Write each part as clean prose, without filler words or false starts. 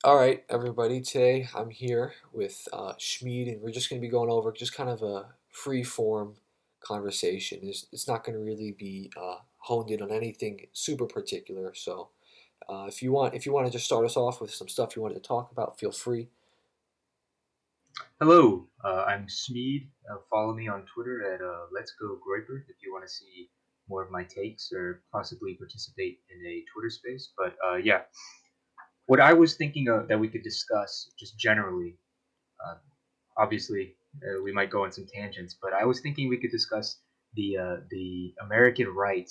All right, everybody. Today I'm here with Schmid, and we're just going to be going over just kind of a free form conversation. It's not going to really be honed in on anything super particular. So, if you want to just start us off with some stuff you wanted to talk about, feel free. Hello, I'm Smeed. Follow me on Twitter at Let's Go Groiper if you want to see more of my takes or possibly participate in a Twitter space. But yeah, what I was thinking of that we could discuss just generally, uh, obviously we might go on some tangents, but I was thinking we could discuss the American right,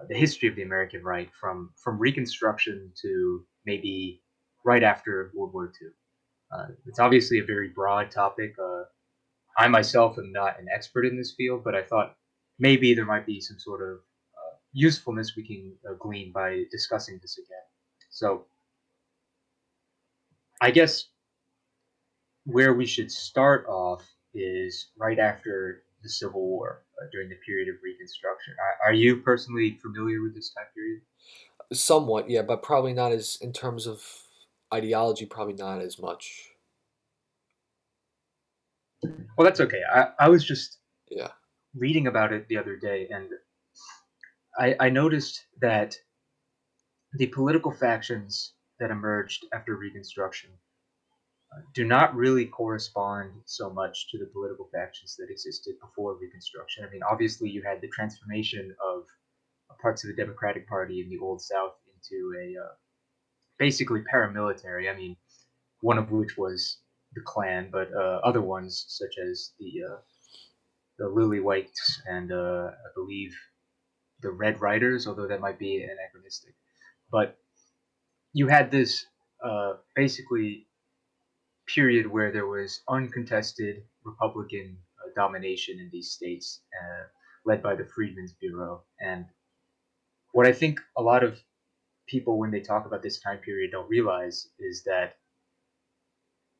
the history of the American right from Reconstruction to maybe right after World War II. It's obviously a very broad topic. I myself am not an expert in this field, but I thought maybe there might be some sort of usefulness we can glean by discussing this again. So I guess where we should start off is right after the Civil War, during the period of Reconstruction. Are you personally familiar with this time period? Somewhat, yeah, but probably not as in terms of ideology. Probably not as much. Well, that's okay. I was just Yeah. reading about it the other day, and I noticed that the political factions that emerged after Reconstruction do not really correspond so much to the political factions that existed before Reconstruction. I mean, obviously, you had the transformation of parts of the Democratic Party in the Old South into a basically paramilitary. I mean, one of which was the Klan, but other ones such as the Lily Whites and I believe the Red Riders, although that might be anachronistic. But you had this basically period where there was uncontested Republican domination in these states, led by the Freedmen's Bureau. And what I think a lot of people, when they talk about this time period, don't realize is that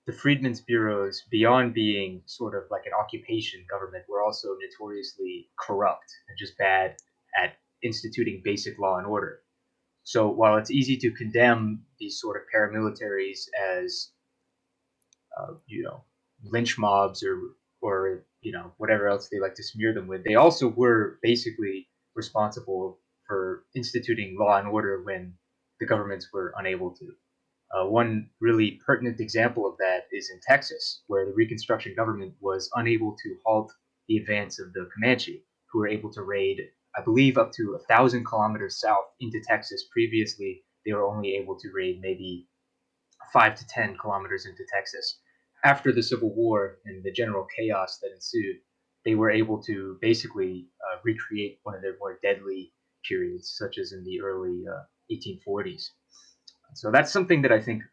the Freedmen's Bureaus, beyond being sort of like an occupation government, were also notoriously corrupt and just bad at instituting basic law and order. So while it's easy to condemn these sort of paramilitaries as you know, lynch mobs or whatever else they like to smear them with. They also were basically responsible for instituting law and order when the governments were unable to. One really pertinent example of that is in Texas, where the Reconstruction government was unable to halt the advance of the Comanche, who were able to raid, I believe, up to 1,000 kilometers south into Texas. Previously, they were only able to raid maybe 5 to 10 kilometers into Texas. After the Civil War and the general chaos that ensued, they were able to basically recreate one of their more deadly periods, such as in the early 1840s. So that's something that I think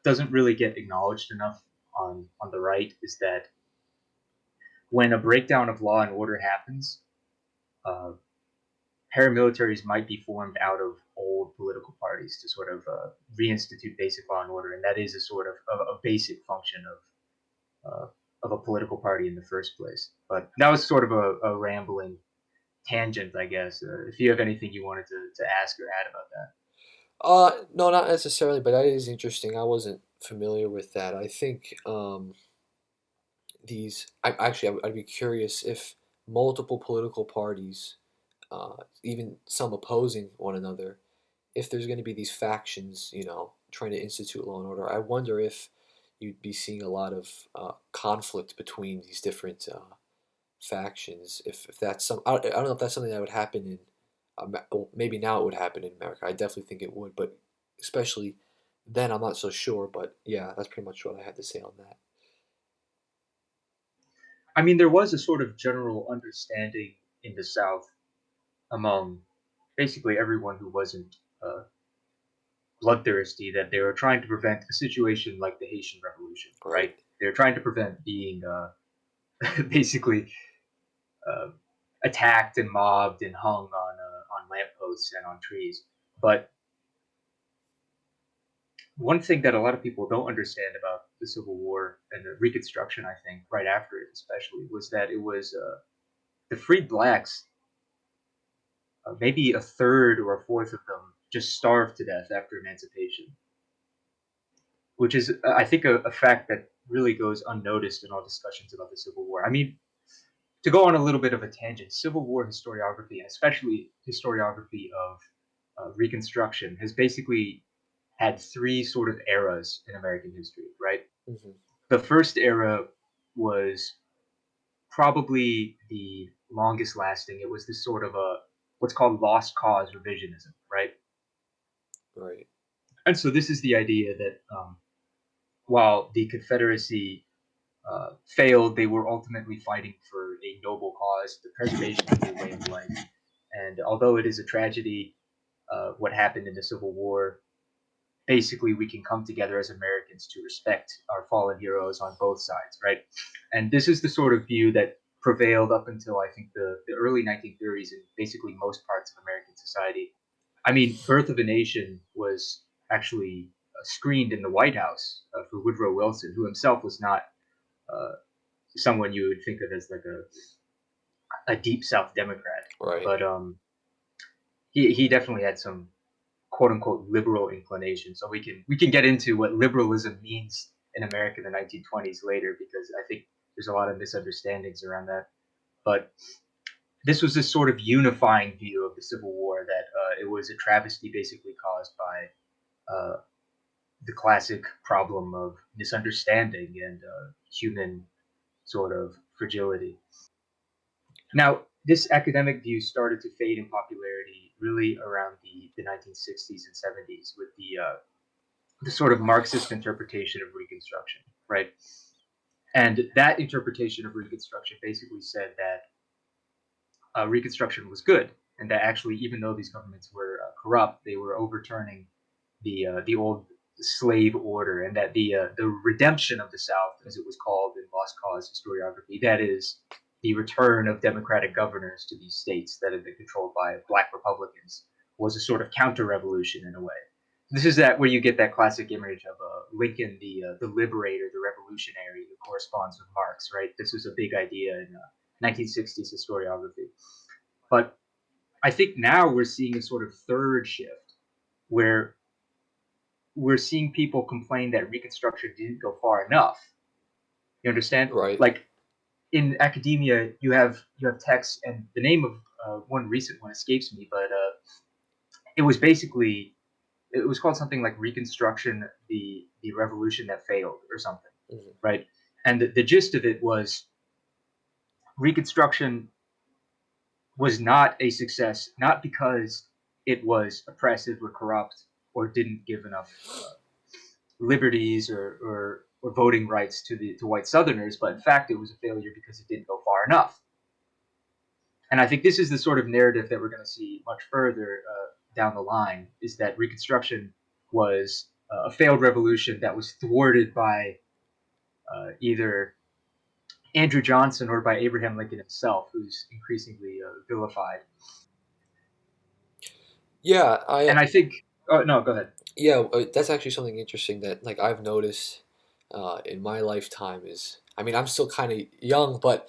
doesn't really get acknowledged enough on the right, is that when a breakdown of law and order happens, uh, paramilitaries might be formed out of old political parties to sort of reinstitute basic law and order, and that is a sort of a basic function of a political party in the first place. But that was sort of a rambling tangent, I guess. If you have anything you wanted to ask or add about that. No, not necessarily, but that is interesting. I wasn't familiar with that. I think I'd be curious if multiple political parties, even some opposing one another, if there's going to be these factions, trying to institute law and order. I wonder if you'd be seeing a lot of conflict between these different factions. If that's I don't know if that's something that would happen in, well, maybe now it would happen in America. I definitely think it would, but especially then, I'm not so sure. But yeah, that's pretty much what I had to say on that. I mean, there was a sort of general understanding in the South among basically everyone who wasn't bloodthirsty that they were trying to prevent a situation like the Haitian Revolution, Right. right? They were trying to prevent being basically uh, attacked and mobbed and hung on lampposts and on trees. But one thing that a lot of people don't understand about the Civil War and the Reconstruction, I think, right after it especially, was that it was the freed blacks, maybe a third or a fourth of them, just starved to death after emancipation. which is, I think, a fact that really goes unnoticed in all discussions about the Civil War. I mean, to go on a little bit of a tangent, Civil War historiography, and especially historiography of Reconstruction, has basically had three sort of eras in American history, right? Hmm. The first era was probably the longest lasting. It was this sort of a what's called lost cause revisionism, right? Right. And so this is the idea that while the Confederacy failed, they were ultimately fighting for a noble cause, the preservation of their way of life. And although it is a tragedy, what happened in the Civil War, basically we can come together as Americans to respect our fallen heroes on both sides, right? And this is the sort of view that prevailed up until I think the early 1930s in basically most parts of American society. I mean, Birth of a Nation was actually screened in the White House for Woodrow Wilson, who himself was not uh, someone you would think of as like a deep South Democrat, Right. but he definitely had some quote unquote liberal inclination. So we can get into what liberalism means in America in the 1920s later, because I think there's a lot of misunderstandings around that. But this was this sort of unifying view of the Civil War that it was a travesty basically caused by the classic problem of misunderstanding and human sort of fragility. Now, this academic view started to fade in popularity really around the 1960s and 70s with the sort of Marxist interpretation of Reconstruction, right? And that interpretation of Reconstruction basically said that Reconstruction was good, and that actually, even though these governments were corrupt, they were overturning the old slave order, and that the redemption of the South, as it was called in Lost Cause historiography, that is the return of democratic governors to these states that had been controlled by black Republicans, was a sort of counter-revolution in a way. This is that where you get that classic image of Lincoln, the liberator, the revolutionary, who corresponds with Marx, right? This was a big idea in 1960s historiography. But I think now we're seeing a sort of third shift where we're seeing people complain that Reconstruction didn't go far enough. You understand? Right. Like in academia, you have texts, and the name of one recent one escapes me, but it was basically it was called something like Reconstruction, the revolution that failed, or something, Hmm. right? And the gist of it was Reconstruction was not a success, not because it was oppressive or corrupt or didn't give enough liberties or voting rights to white Southerners, but in fact it was a failure because it didn't go far enough. And I think this is the sort of narrative that we're going to see much further down the line: is that Reconstruction was a failed revolution that was thwarted by either Andrew Johnson or by Abraham Lincoln himself, who's increasingly vilified. Yeah. And I think, oh no, go ahead. Yeah. That's actually something interesting that like I've noticed in my lifetime is. I mean, I'm still kind of young, but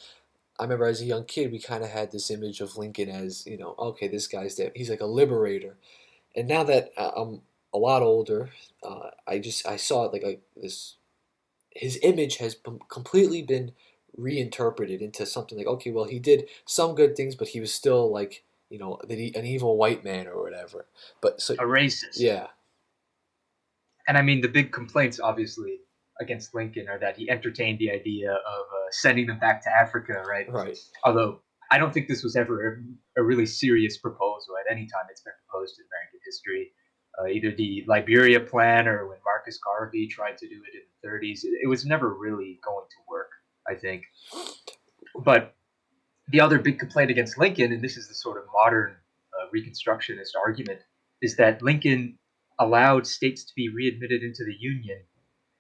I remember as a young kid, we kind of had this image of Lincoln as, okay, this guy's there. He's like a liberator. And now that I'm a lot older, I saw it like this. His image has completely been reinterpreted into something like, okay, well, he did some good things, but he was still like, an evil white man or whatever. But so, A racist. yeah, And I mean, the big complaints, obviously, against Lincoln are that he entertained the idea of sending them back to Africa, right? right, Although I don't think this was ever a really serious proposal at any time it's been proposed in American history. Either the Liberia plan or when Marcus Garvey tried to do it in the 30s, it was never really going to work, I think. But the other big complaint against Lincoln, and this is the sort of modern Reconstructionist argument, is that Lincoln allowed states to be readmitted into the Union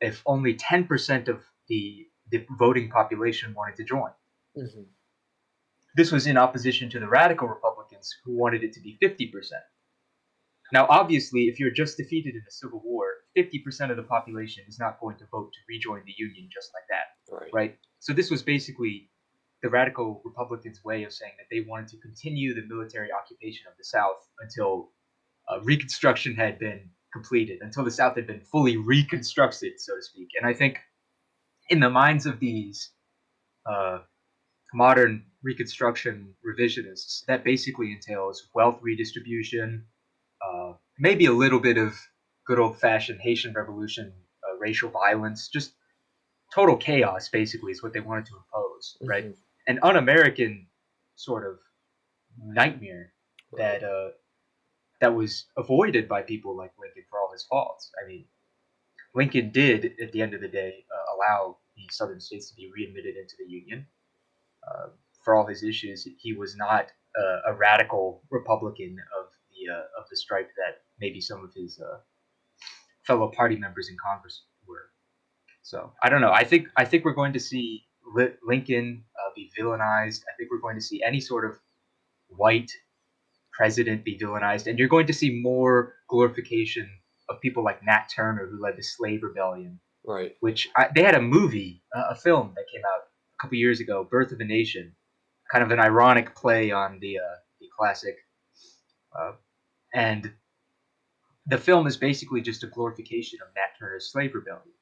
if only 10% of the voting population wanted to join. hmm, This was in opposition to the radical Republicans who wanted it to be 50%. Now, obviously, if you're just defeated in a civil war, 50% of the population is not going to vote to rejoin the Union just like that, right, right? So this was basically the radical Republicans' way of saying that they wanted to continue the military occupation of the South until Reconstruction had been completed, until the South had been fully reconstructed, so to speak. And I think in the minds of these uh, modern Reconstruction revisionists, that basically entails wealth redistribution, maybe a little bit of good old fashioned Haitian Revolution, racial violence, just total chaos, basically, is what they wanted to impose, right? Hmm. An un American sort of nightmare Right. that that was avoided by people like Lincoln for all his faults. I mean, Lincoln did, at the end of the day, allow the Southern states to be readmitted into the Union. Uh, for all his issues, he was not a radical Republican of the stripe that maybe some of his fellow party members in Congress were. So I don't know. I think we're going to see Lincoln be villainized. I think we're going to see any sort of white president be villainized, and you're going to see more glorification of people like Nat Turner, who led the slave rebellion, Right. which they had a movie, a film that came out a couple years ago, Birth of a Nation, kind of an ironic play on the classic, uh, and the film is basically just a glorification of Nat Turner's slave rebellion.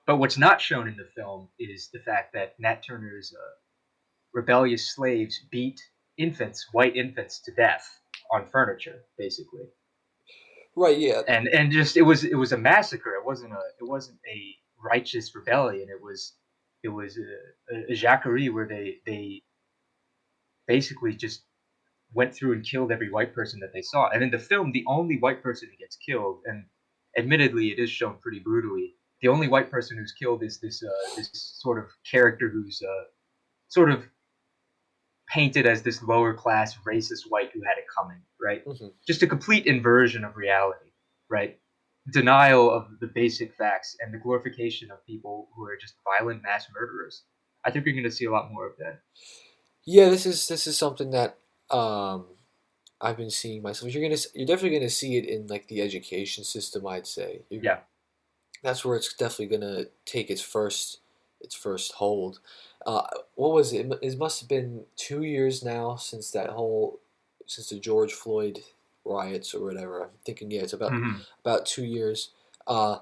But what's not shown in the film is the fact that Nat Turner's rebellious slaves beat infants, white infants, to death on furniture, basically. Right. Yeah. And just it was a massacre. It wasn't a righteous rebellion. It was a jacquerie where they basically just went through and killed every white person that they saw. And in the film, the only white person who gets killed, and admittedly, it is shown pretty brutally. The only white person who's killed is this sort of character who's sort of painted as this lower class racist white who had it coming, right? Hmm. Just a complete inversion of reality, right? Denial of the basic facts and the glorification of people who are just violent mass murderers. I think you're going to see a lot more of that. Yeah. This is something that um, I've been seeing myself. You're definitely gonna see it in like the education system. I'd say Yeah. that's where it's definitely gonna take its first hold. Uh, what was it? It must have been 2 years now since the George Floyd riots or whatever. I'm thinking, yeah, it's about Hmm. 2 years. Uh,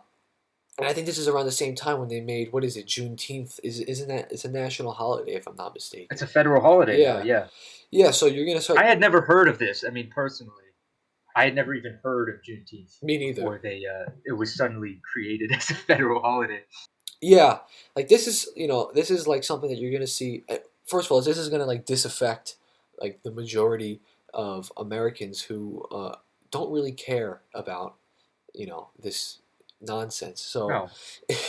and I think this is around the same time when they made, what is it, Juneteenth? Isn't that, it's a national holiday if I'm not It's mistaken? a federal holiday now. Yeah, Yeah. yeah. So you're gonna I start. had never heard of this. I mean, personally, I had never even heard of Juneteenth Me neither. before it was suddenly created as a federal holiday. Yeah, like this is like something that you're gonna see. First of all, this is gonna like disaffect like the majority of Americans who don't really care about this nonsense. So No,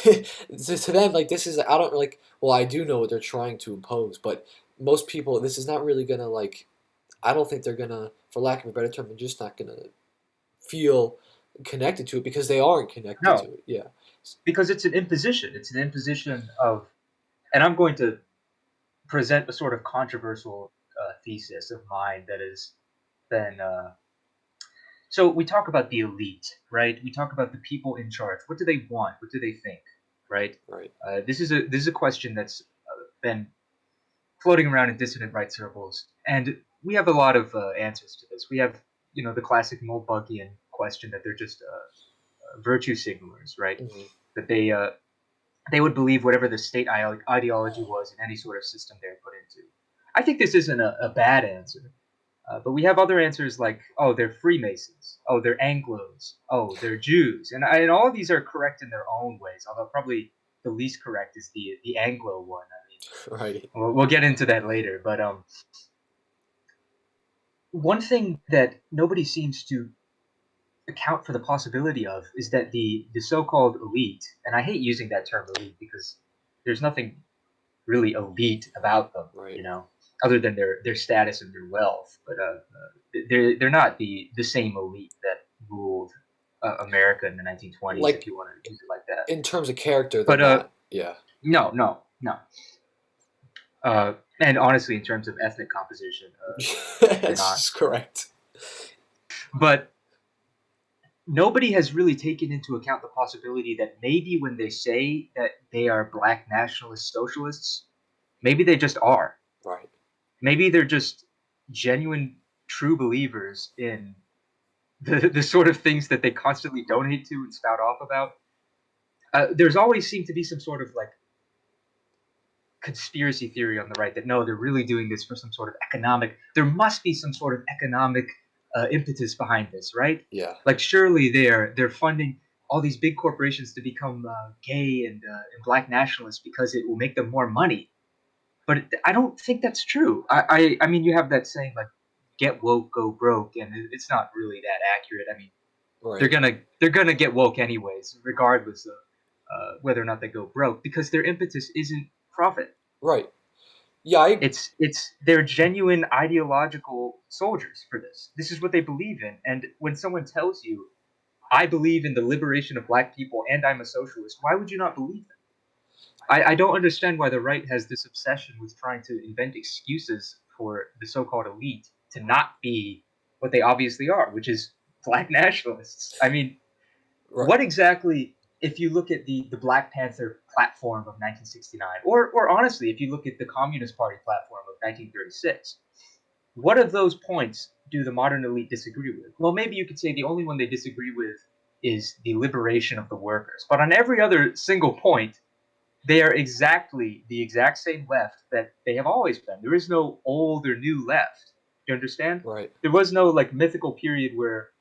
to them, like this is I don't like. Well, I do know what they're trying to impose, but most people, this is not really gonna like. I don't think they're gonna, for lack of a better term, they're just not gonna feel connected to it because they aren't connected to no, it. Yeah. because it's an imposition. It's an imposition of, and I'm going to present a sort of controversial thesis of mine that has been. So we talk about the elite, right? We talk about the people in charge. What do they want? What do they think, right? Right. This is a question that's been floating around in dissident right circles, and we have a lot of answers to this. We have, the classic Mulbuggian question that they're just virtue signalers, right? Hmm. That they would believe whatever the state ideology was in any sort of system they're put into. I think this isn't a bad answer, but we have other answers like, oh, they're Freemasons, oh, they're Anglos, oh, they're Jews, and all of these are correct in their own ways. Although probably the least correct is the Anglo one. I mean, Right. we'll get into that later, but one thing that nobody seems to account for the possibility of is that the so-called elite, and I hate using that term elite because there's nothing really elite about them, Right. other than their status and their wealth. But they're not the same elite that ruled America in the 1920s, if Like you want to use it like that. in terms of character, they're But not. Yeah. no, no, no. And honestly, in terms of ethnic composition, they're not. That's correct. But nobody has really taken into account the possibility that maybe when they say that they are black nationalist socialists, maybe they just are. Right. Maybe they're just genuine, true believers in the sort of things that they constantly donate to and spout off about. There's always seemed to be some sort of like conspiracy theory on the right that no, they're really doing this for some sort of economic. There must be some sort of economic impetus behind this, right? Yeah. Like surely they're funding all these big corporations to become gay and black nationalists because it will make them more money. But I don't think that's true. I mean, you have that saying like "get woke, go broke," and it's not really that accurate. I mean, they're Right. gonna they're gonna get woke anyways, regardless of whether or not they go broke, because their impetus isn't profit. Right. Yeah. I. It's they're genuine ideological soldiers for this. This is what they believe in, and when someone tells you, "I believe in the liberation of black people and I'm a socialist," why would you not believe them? I don't understand why the right has this obsession with trying to invent excuses for the so-called elite to not be what they obviously are, which is black nationalists. I mean, Right. what exactly, if you look at the Black Panther platform of 1969, or honestly, if you look at the Communist Party platform of 1936, what of those points do the modern elite disagree with? Well, maybe you could say the only one they disagree with is the liberation of the workers. But on every other single point, they are exactly the exact same left that they have always been. There is no old or new left. Do you understand? Right. There was no like mythical period where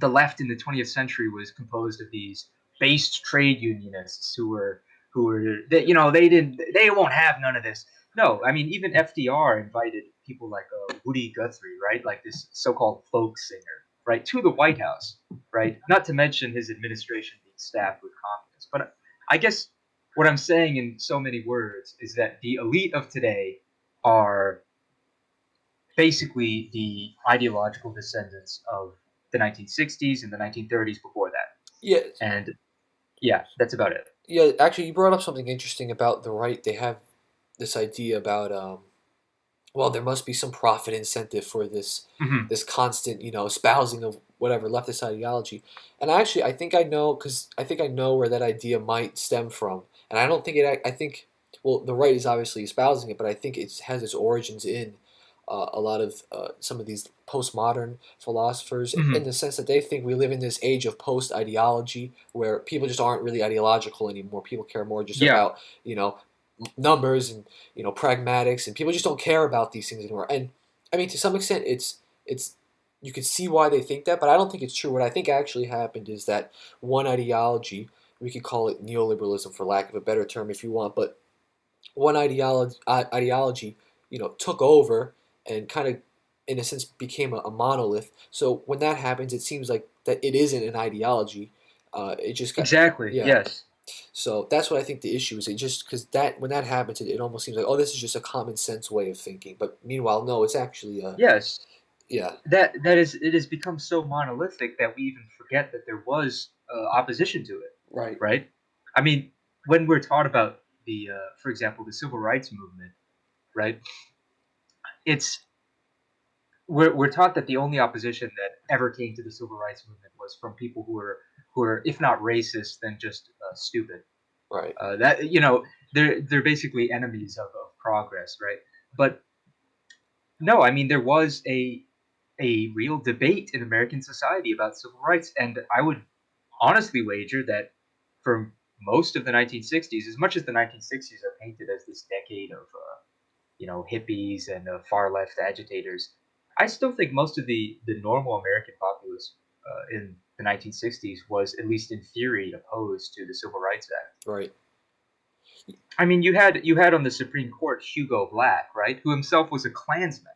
the left in the 20th century was composed of these based trade unionists who were they, they won't have none of this. No, I mean even FDR invited people like Woody Guthrie, right, like this so-called folk singer, right, to the White House, right. Not to mention his administration being staffed with communists. But I guess what I'm saying in so many words is that the elite of today are basically the ideological descendants of the 1960s and the 1930s before that. Yeah. And yeah, that's about it. Yeah. Actually, you brought up something interesting about the right. They have this idea about well, there must be some profit incentive for Hmm. this constant, espousing of whatever leftist ideology. And actually, I think I know because I think I know where that idea might stem from. And I don't think it. I think well, the right is obviously espousing it, but I think it has its origins in a lot of some of these postmodern philosophers, in Hmm. the sense that they think we live in this age of post ideology where people just aren't really ideological anymore. People care more just Yeah, about numbers and pragmatics, and people just don't care about these things anymore. And I mean, to some extent, it's you could see why they think that, but I don't think it's true. What I think actually happened is that one ideology, we could call it neoliberalism for lack of a better term if you want, but one ideology, took over and kind of, in a sense, became a monolith. So when that happens, it seems like that it isn't an ideology. It just got, exactly. yeah. Yes. So that's what I think the issue is. It just because that when that happens, it almost seems like, oh, this is just a common sense way of thinking. But meanwhile, no, it's actually a, Yes. yeah. That is, it has become so monolithic that we even forget that there was opposition to it, Right. right? I mean, when we're taught about for example, the civil rights movement, right? It's we're taught that the only opposition that ever came to the civil rights movement was from people who are if not racist then just stupid. Right. That they're basically enemies of progress, right? But no, I mean there was a real debate in American society about civil rights, and I would honestly wager that for most of the 1960s, as much as the 1960s are painted as this decade of hippies and far left agitators, I still think most of the normal American populace in the 1960s was at least in theory opposed to the Civil Rights Act. Right. I mean, you had on the Supreme Court Hugo Black, right, who himself was a Klansman,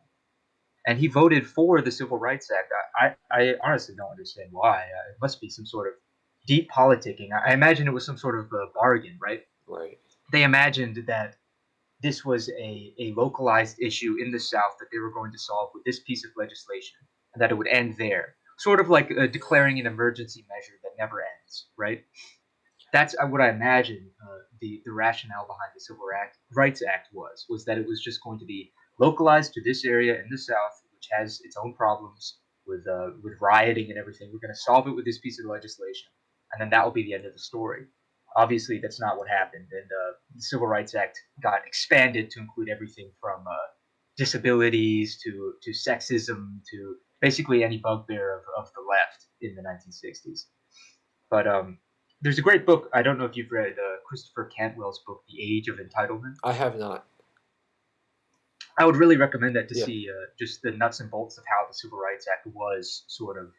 and he voted for the Civil Rights Act. I honestly don't understand why. It must be some sort of deep politicking. I imagine it was some sort of a bargain, right? Right. They imagined that this was a localized issue in the South that they were going to solve with this piece of legislation, and that it would end there. Sort of like declaring an emergency measure that never ends, right? That's what I imagine the rationale behind the Rights Act was that it was just going to be localized to this area in the South, which has its own problems with rioting and everything. We're going to solve it with this piece of legislation, and then that will be the end of the story. Obviously, that's not what happened, and the Civil Rights Act got expanded to include everything from disabilities to sexism to basically any bugbear of the left in the 1960s. But there's a great book. I don't know if you've read Christopher Cantwell's book, The Age of Entitlement. I have not. I would really recommend that to Yeah. see just the nuts and bolts of how the Civil Rights Act was sort of,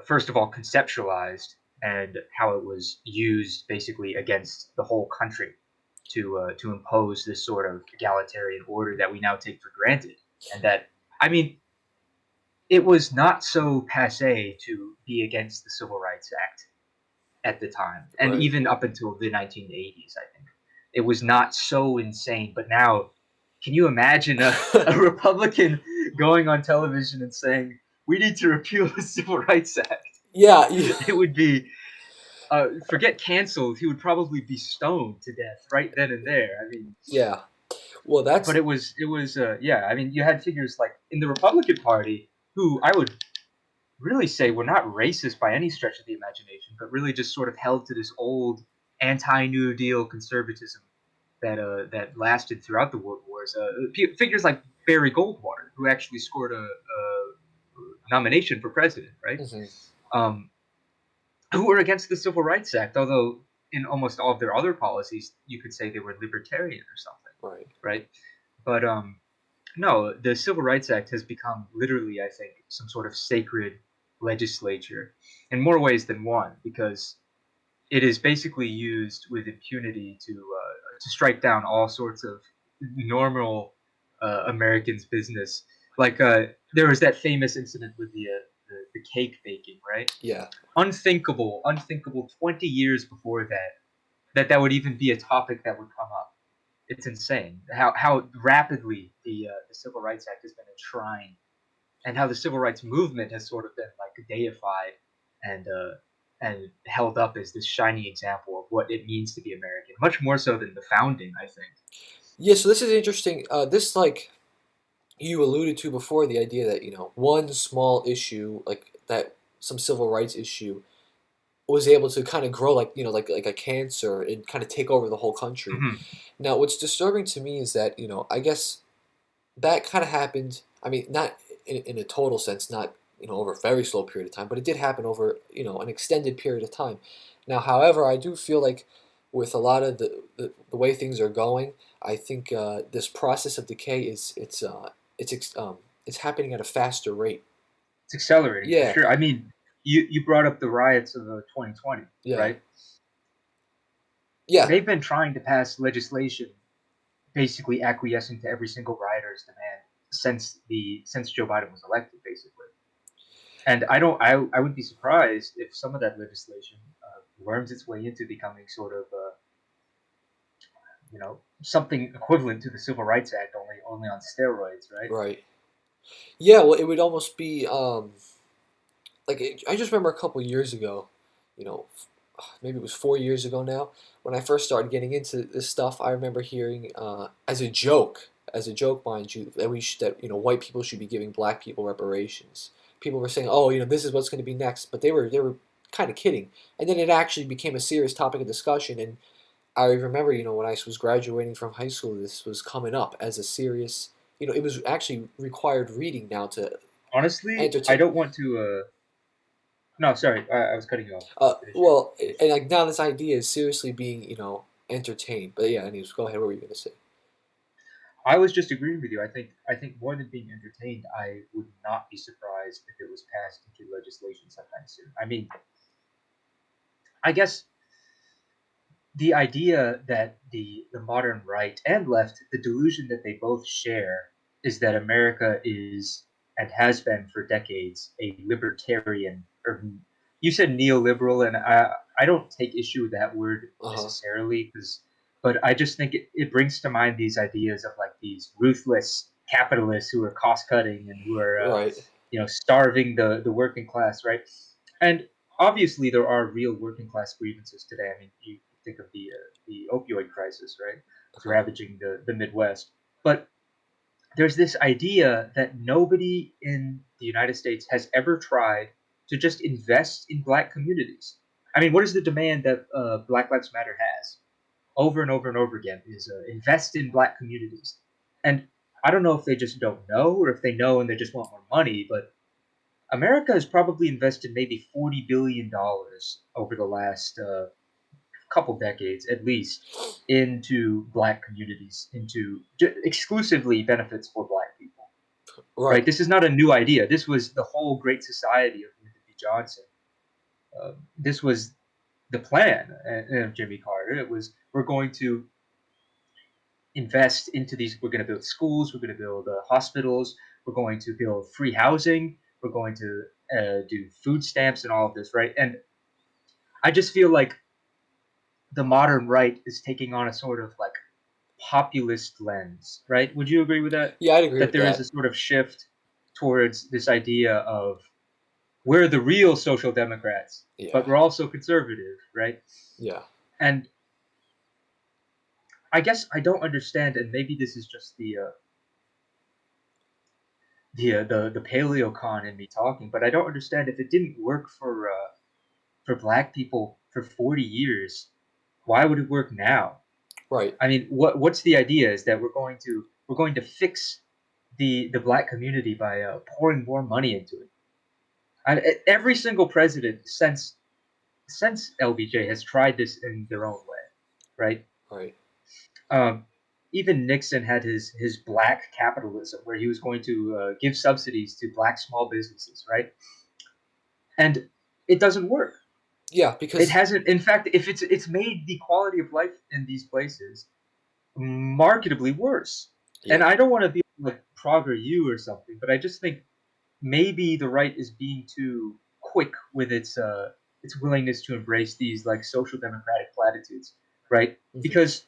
first of all, conceptualized and how it was used basically against the whole country to impose this sort of egalitarian order that we now take for granted. And that, I mean, it was not so passe to be against the Civil Rights Act at the time, and Right. even up until the 1980s, I think it was not so insane. But now, can you imagine a Republican going on television and saying we need to repeal the Civil Rights Act? Yeah. Yeah. It would be forget canceled. He would probably be stoned to death right then and there. I mean, Yeah. Well, but that's it was yeah. I mean, you had figures like in the Republican Party who I would really say were not racist by any stretch of the imagination, but really just sort of held to this old anti-New Deal conservatism that lasted throughout the World Wars. Figures like Barry Goldwater, who actually scored a nomination for president, right? mhm, Um, who were against the Civil Rights Act, although in almost all of their other policies, you could say they were libertarian or something, right. right? But no, the Civil Rights Act has become literally, I think, some sort of sacred legislature in more ways than one, because it is basically used with impunity to strike down all sorts of normal Americans' business. Like there was that famous incident with the cake baking, right? Yeah. Unthinkable. 20 years before that would even be a topic that would come up. It's insane how rapidly the Civil Rights Act has been enshrined, and how the civil rights movement has sort of been like deified and held up as this shining example of what it means to be American, much more so than the founding, I think. Yeah. So this is interesting. This like you alluded to before, the idea that one small issue like that, some civil rights issue, was able to kind of grow like like a cancer and kind of take over the whole country. Hmm. Now, what's disturbing to me is that I guess that kind of happened. I mean, not in a total sense, not over a very slow period of time, but it did happen over an extended period of time. Now, however, I do feel like with a lot of the way things are going, I think this process of decay it's happening at a faster rate. It's accelerating for Yeah, sure. I mean, you brought up the riots of 2020, yeah, right? yeah. They've been trying to pass legislation basically acquiescing to every single rioter's demand since Joe Biden was elected, basically. And I don't. I would be surprised if some of that legislation worms its way into becoming sort of something equivalent to the Civil Rights Act, only on steroids, right? Right. Yeah, well, it would almost be like I just remember a couple years ago, you know, maybe it was 4 years ago now, when I first started getting into this stuff. I remember hearing as a joke, mind you, that that white people should be giving black people reparations. People were saying, "Oh, this is what's going to be next," but they were kind of kidding. And then it actually became a serious topic of discussion. And I remember, when I was graduating from high school, this was coming up as a serious. It was actually required reading now to Honestly, I entertain. don't want to. No, sorry, I was cutting you off. Finish your Well, finish. and like now this idea is seriously being, entertained. But yeah, anyways, go ahead. What were you gonna say? I was just agreeing with you. I think more than being entertained, I would not be surprised if it was passed into legislation sometime soon. I mean, I guess the idea that the modern right and left, the delusion that they both share, is that America is and has been for decades a libertarian, or you said neoliberal, and I don't take issue with that word Uh huh. necessarily, but I just think it brings to mind these ideas of like these ruthless capitalists who are cost cutting and who are Right. starving the working class, right? And obviously there are real working class grievances today. I mean, you think of the opioid crisis, right? Uh It's huh. ravaging the Midwest. But there's this idea that nobody in the United States has ever tried to just invest in black communities. I mean, what is the demand that Black Lives Matter has over and over and over again is invest in black communities. And I don't know if they just don't know or if they know and they just want more money, but America has probably invested maybe $40 billion over the last couple decades at least into black communities, into exclusively benefits for black people. Right? Right. This is not a new idea. This was the whole Great Society of Lyndon B. Johnson. This was the plan of Jimmy Carter. It was we're going to invest into these. We're going to build schools. We're going to build hospitals. We're going to build free housing. We're going to do food stamps and all of this, right? And I just feel like the modern right is taking on a sort of like populist lens, right? Would you agree with that? Yeah, I'd agree That with there is a that. sort of shift towards this idea of we're the real social democrats, but Yeah. we're also conservative, right? Yeah. And I guess I don't understand, and maybe this is just the paleocon in me talking, but I don't understand if it didn't work for black people for 40 years, why would it work now? Right. I mean, what's the idea is that we're going to fix the black community by pouring more money into it. Every single president since LBJ has tried this in their own way, right? Right. Um, Even Nixon had his black capitalism, where he was going to give subsidies to black small businesses, right? And it doesn't work. Yeah, It because hasn't. In fact, if it's made the quality of life in these places marketably worse. And yeah. I don't want to be like Prager you or something, but I just think maybe the right is being too quick with its willingness to embrace these like social democratic platitudes, right? Hmm. Because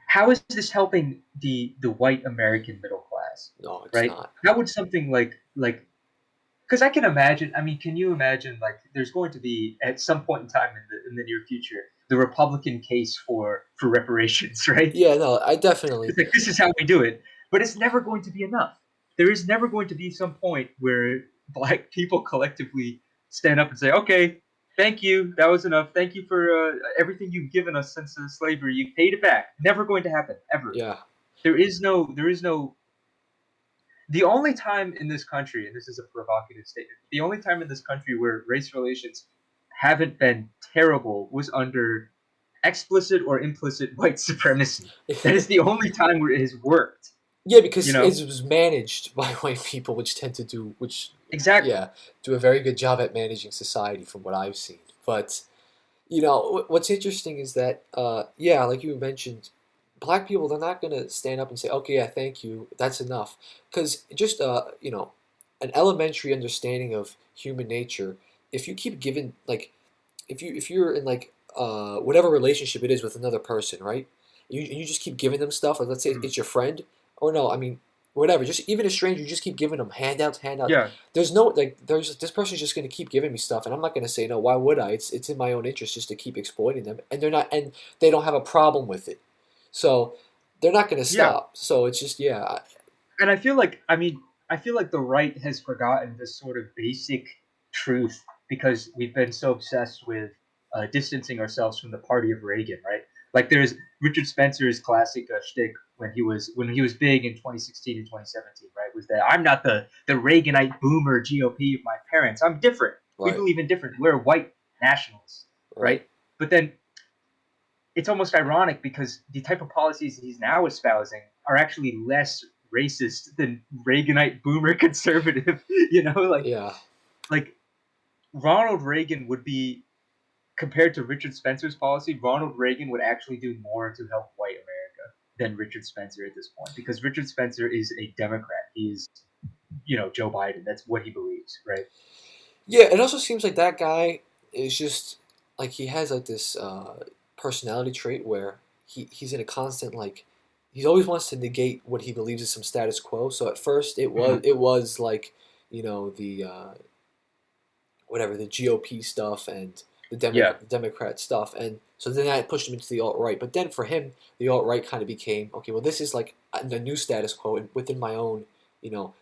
how is this helping the white American middle class, No, it's right? not. How would something like because I can imagine. I mean, can you imagine like there's going to be at some point in time in the near future the Republican case for reparations, right? Yeah, no, I definitely. It's like this is how we do it, but it's never going to be enough. There is never going to be some point where black people collectively stand up and say, "Okay, thank you, that was enough. Thank you for everything you've given us since slavery. You paid it back." Never going to happen ever. Yeah. There is no. The only time in this country, and this is a provocative statement, the only time in this country where race relations haven't been terrible was under explicit or implicit white supremacy. That is the only time where it has worked. Yeah, You because know it was managed by white people, which tend to do, which, exactly. yeah, do a very good job at managing society from what I've seen. But what's interesting is that, yeah, like you mentioned, black people, they're not gonna stand up and say, okay, yeah, thank you, that's enough, because just an elementary understanding of human nature. If you keep giving, like, if you're in, like, whatever relationship it is with another person, right? You just keep giving them stuff. Like, let's say Mm. it's your friend, or no, I mean, whatever. Just even a stranger, you just keep giving them handouts, handouts. Yeah, There's no, like, there's this person's just gonna keep giving me stuff, and I'm not gonna say no. Why would I? It's in my own interest just to keep exploiting them, and they're not, and they don't have a problem with it, so they're not gonna yeah. stop. So it's just, yeah, And I feel like the right has forgotten this sort of basic truth because we've been so obsessed with distancing ourselves from the party of Reagan, right? Like there's Richard Spencer's classic shtick when he was big in 2016 and 2017, right? Was that I'm not the Reaganite boomer GOP of my parents. I'm different. We right, believe in different. We're white nationalists, right, right? But then it's almost ironic because the type of policies he's now espousing are actually less racist than Reaganite boomer conservative. Like yeah, like Ronald Reagan would be compared to Richard Spencer's policy. Ronald Reagan would actually do more to help white America than Richard Spencer at this point because Richard Spencer is a Democrat. He's Joe Biden. That's what he believes, right? yeah. It also seems like that guy is just like he has like this personality trait where he's in a constant, like, he always wants to negate what he believes is some status quo. So at first Mhm. it was like, the whatever, the GOP stuff and the Yeah. Democrat stuff, and so then that pushed him into the alt right. But then for him, the alt right kind of became, okay. Well, this is like the new status quo within my own,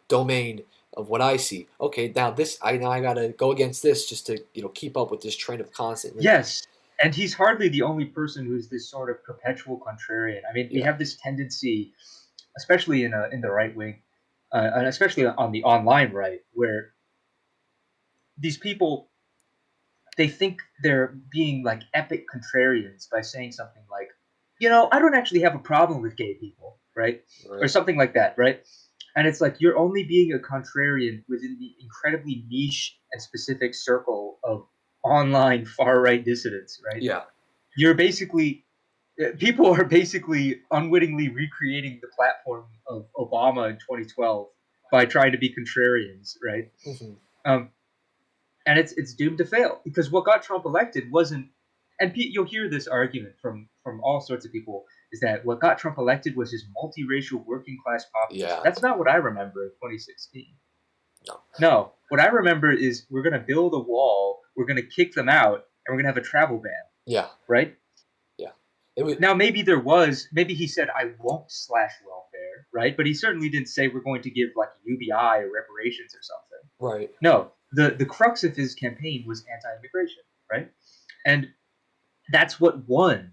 domain of what I see. Okay, now I gotta go against this just to keep up with this trend of constantly. Yes, and he's hardly the only person who's this sort of perpetual contrarian. I mean, we Yeah, have this tendency, especially in the right wing, and especially on the online right, where these people, they think they're being like epic contrarians by saying something like, I don't actually have a problem with gay people, right? Or Right. something like that, right? And it's like you're only being a contrarian within the incredibly niche and specific circle of online far right dissidents, right? Yeah. You're basically people are basically unwittingly recreating the platform of Obama in 2012 by trying to be contrarians, right? Hmm. Um, and it's doomed to fail because what got Trump elected wasn't. And you'll hear this argument from all sorts of people is that what got Trump elected was his multiracial working class populism. Yeah. That's not what I remember in 2016. No. No, what I remember is we're going to build a wall, we're going to kick them out, and we're going to have a travel ban, Yeah. right? Yeah. It was Now, maybe he said, I won't slash welfare, right? But he certainly didn't say we're going to give like UBI or reparations or something. right. No, the crux of his campaign was anti-immigration, right? And that's what won.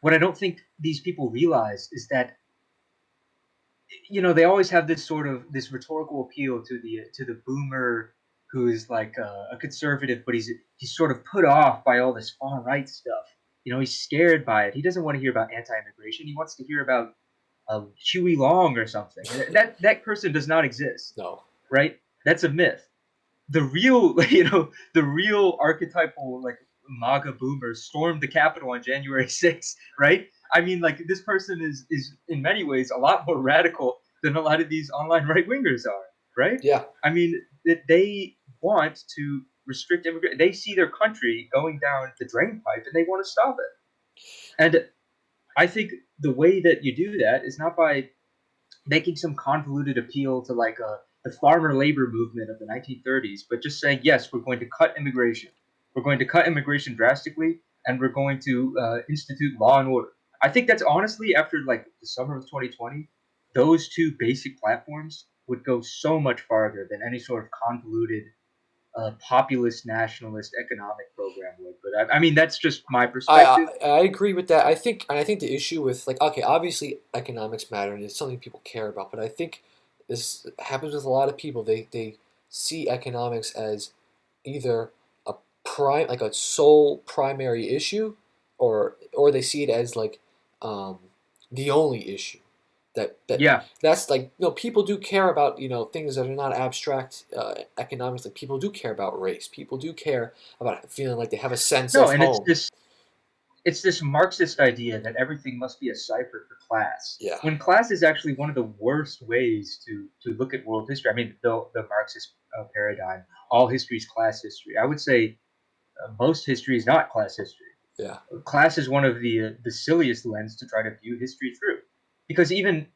What I don't think these people realize is that they always have this sort of this rhetorical appeal to the boomer who is like a conservative, but he's sort of put off by all this far right stuff. He's scared by it. He doesn't want to hear about anti-immigration. He wants to hear about Huey Long or something. That person does not exist, No. right? That's a myth. The real, the real archetypal like MAGA boomers stormed the Capitol on January 6th, right? I mean, like this person is in many ways a lot more radical than a lot of these online right wingers are, right? Yeah. I mean, they want to restrict immigration. They see their country going down the drain pipe and they want to stop it. And I think the way that you do that is not by making some convoluted appeal to like the farmer labor movement of the 1930s, but just saying, yes, we're going to cut immigration. We're going to cut immigration drastically, and we're going to institute law and order. I think that's honestly, after like the summer of 2020, those two basic platforms would go so much farther than any sort of convoluted populist nationalist economic program would. But I mean, that's just my I, perspective. I I agree with that. I think the issue with like okay, obviously economics matter and it's something people care about, but I think this happens with a lot of people. They see economics as either a like a sole primary issue, or they see it as like um, the only issue. That Yeah, that's like people do care about things that are not abstract economics. Like people do care about race. People do care about feeling like they have a sense no, of and home. it's this Marxist idea that everything must be a cipher for class, Yeah. when class is actually one of the worst ways to look at world history. I mean, the Marxist paradigm, all history is class history. I would say most history is not class history. Yeah. Class is one of the silliest lens to try to view history through, because even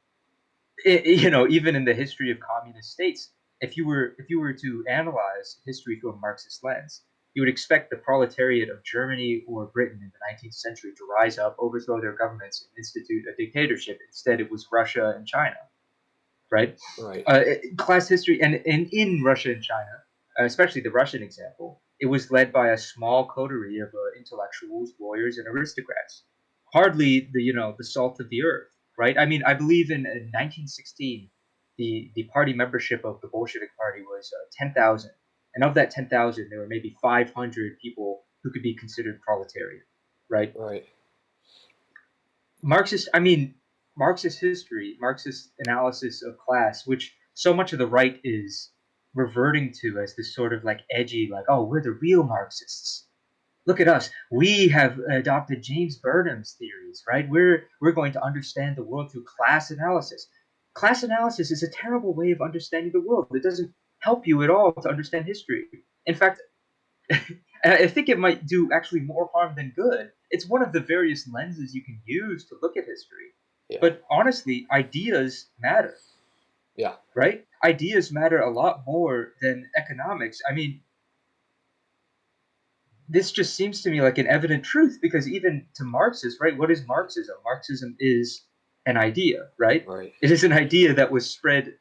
in the history of communist states, if you were to analyze history through a Marxist lens, you would expect the proletariat of Germany or Britain in the 19th century to rise up, overthrow their governments, and institute a dictatorship. Instead, it was Russia and China, right? Right. Class history, and in Russia and China, especially the Russian example, it was led by a small coterie of intellectuals, lawyers, and aristocrats. Hardly the salt of the earth, right? I mean, I believe in 1916, the party membership of the Bolshevik Party was 10,000, and of that 10,000, there were maybe 500 people who could be considered proletariat, right? Right. I mean, Marxist history, Marxist analysis of class, which so much of the right is reverting to as this sort of like edgy, like, oh, we're the real Marxists. Look at us. We have adopted James Burnham's theories, right? We're going to understand the world through class analysis. Class analysis is a terrible way of understanding the world. It doesn't help you at all to understand history. In fact, I think it might do actually more harm than good. It's one of the various lenses you can use to look at history. Yeah. But honestly, ideas matter, Yeah. right? Ideas matter a lot more than economics. I mean, this just seems to me like an evident truth, because even to Marxists, right? What is Marxism? Marxism is an idea, right? Right. It is an idea that was spread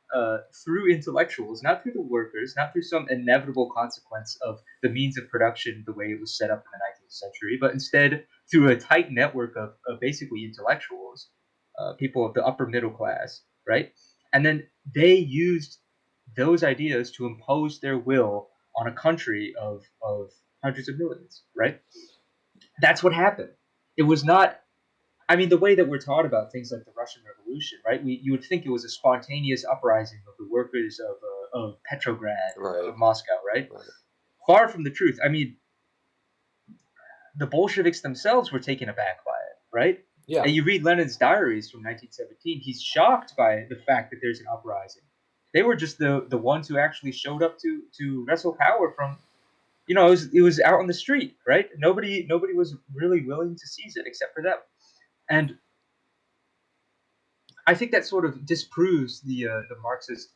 through intellectuals, not through the workers, not through some inevitable consequence of the means of production the way it was set up in the 19th century, but instead through a tight network of basically intellectuals, people of the upper middle class, right? and then they used those ideas to impose their will on a country of hundreds of millions, right? That's what happened. It was not, I mean, the way that we're taught about things like the Russian Revolution, right? You would think it was a spontaneous uprising of the workers of Petrograd or Right. of Moscow, right? Right. Far from the truth. I mean, the Bolsheviks themselves were taken aback by it, right? Yeah. And you read Lenin's diaries from 1917, he's shocked by the fact that there's an uprising. They were just the ones who actually showed up to wrestle power from, it was out on the street, right? Nobody was really willing to seize it except for them. And I think that sort of disproves the Marxist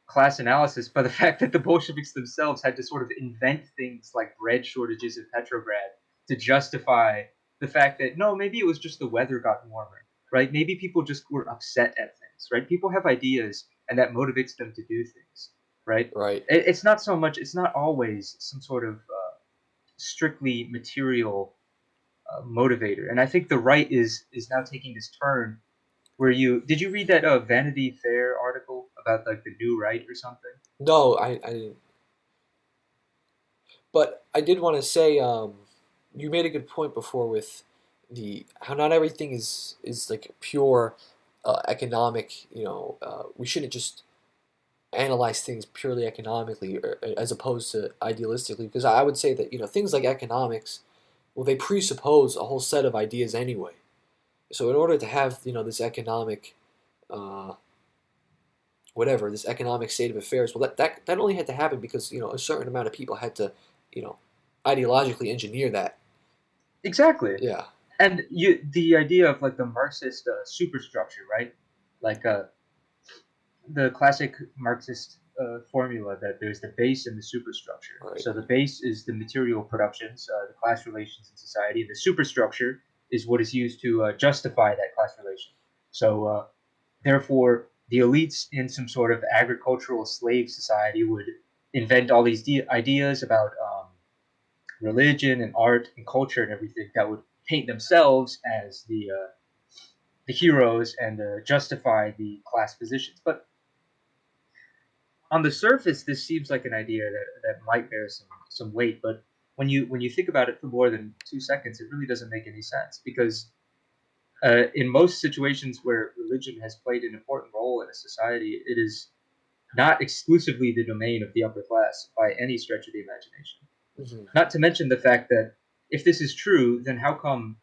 class analysis by the fact that the Bolsheviks themselves had to sort of invent things like bread shortages in Petrograd to justify the fact that no, maybe it was just the weather got warmer, right? Maybe people just were upset at things, right? People have ideas and that motivates them to do things, right? Right. It's not so much, it's not always some sort of strictly material motivator. And I think the right is now taking this turn where did you read that Vanity Fair article about like the new right or something? No, I didn't. But I did want to say, you made a good point before with the how not everything is like pure economic. We shouldn't just analyze things purely economically or, as opposed to idealistically. Because I would say that things like economics, well, they presuppose a whole set of ideas anyway. So in order to have this economic uh, whatever this economic state of affairs, well, that only had to happen because a certain amount of people had to you know ideologically engineer that. Exactly. Yeah. And the idea of like the Marxist superstructure, right? Like the classic Marxist formula that there's the base and the superstructure. Right. So the base is the material productions, the class relations in society. The superstructure is what is used to justify that class relation. So therefore, the elites in some sort of agricultural slave society would invent all these ideas about religion and art and culture and everything that would paint themselves as the heroes and justify the class positions. But on the surface, this seems like an idea that might bear some weight. But when you think about it for more than 2 seconds, it really doesn't make any sense because in most situations where religion has played an important role in a society, it is not exclusively the domain of the upper class by any stretch of the imagination. Hmm. Not to mention the fact that if this is true, then how come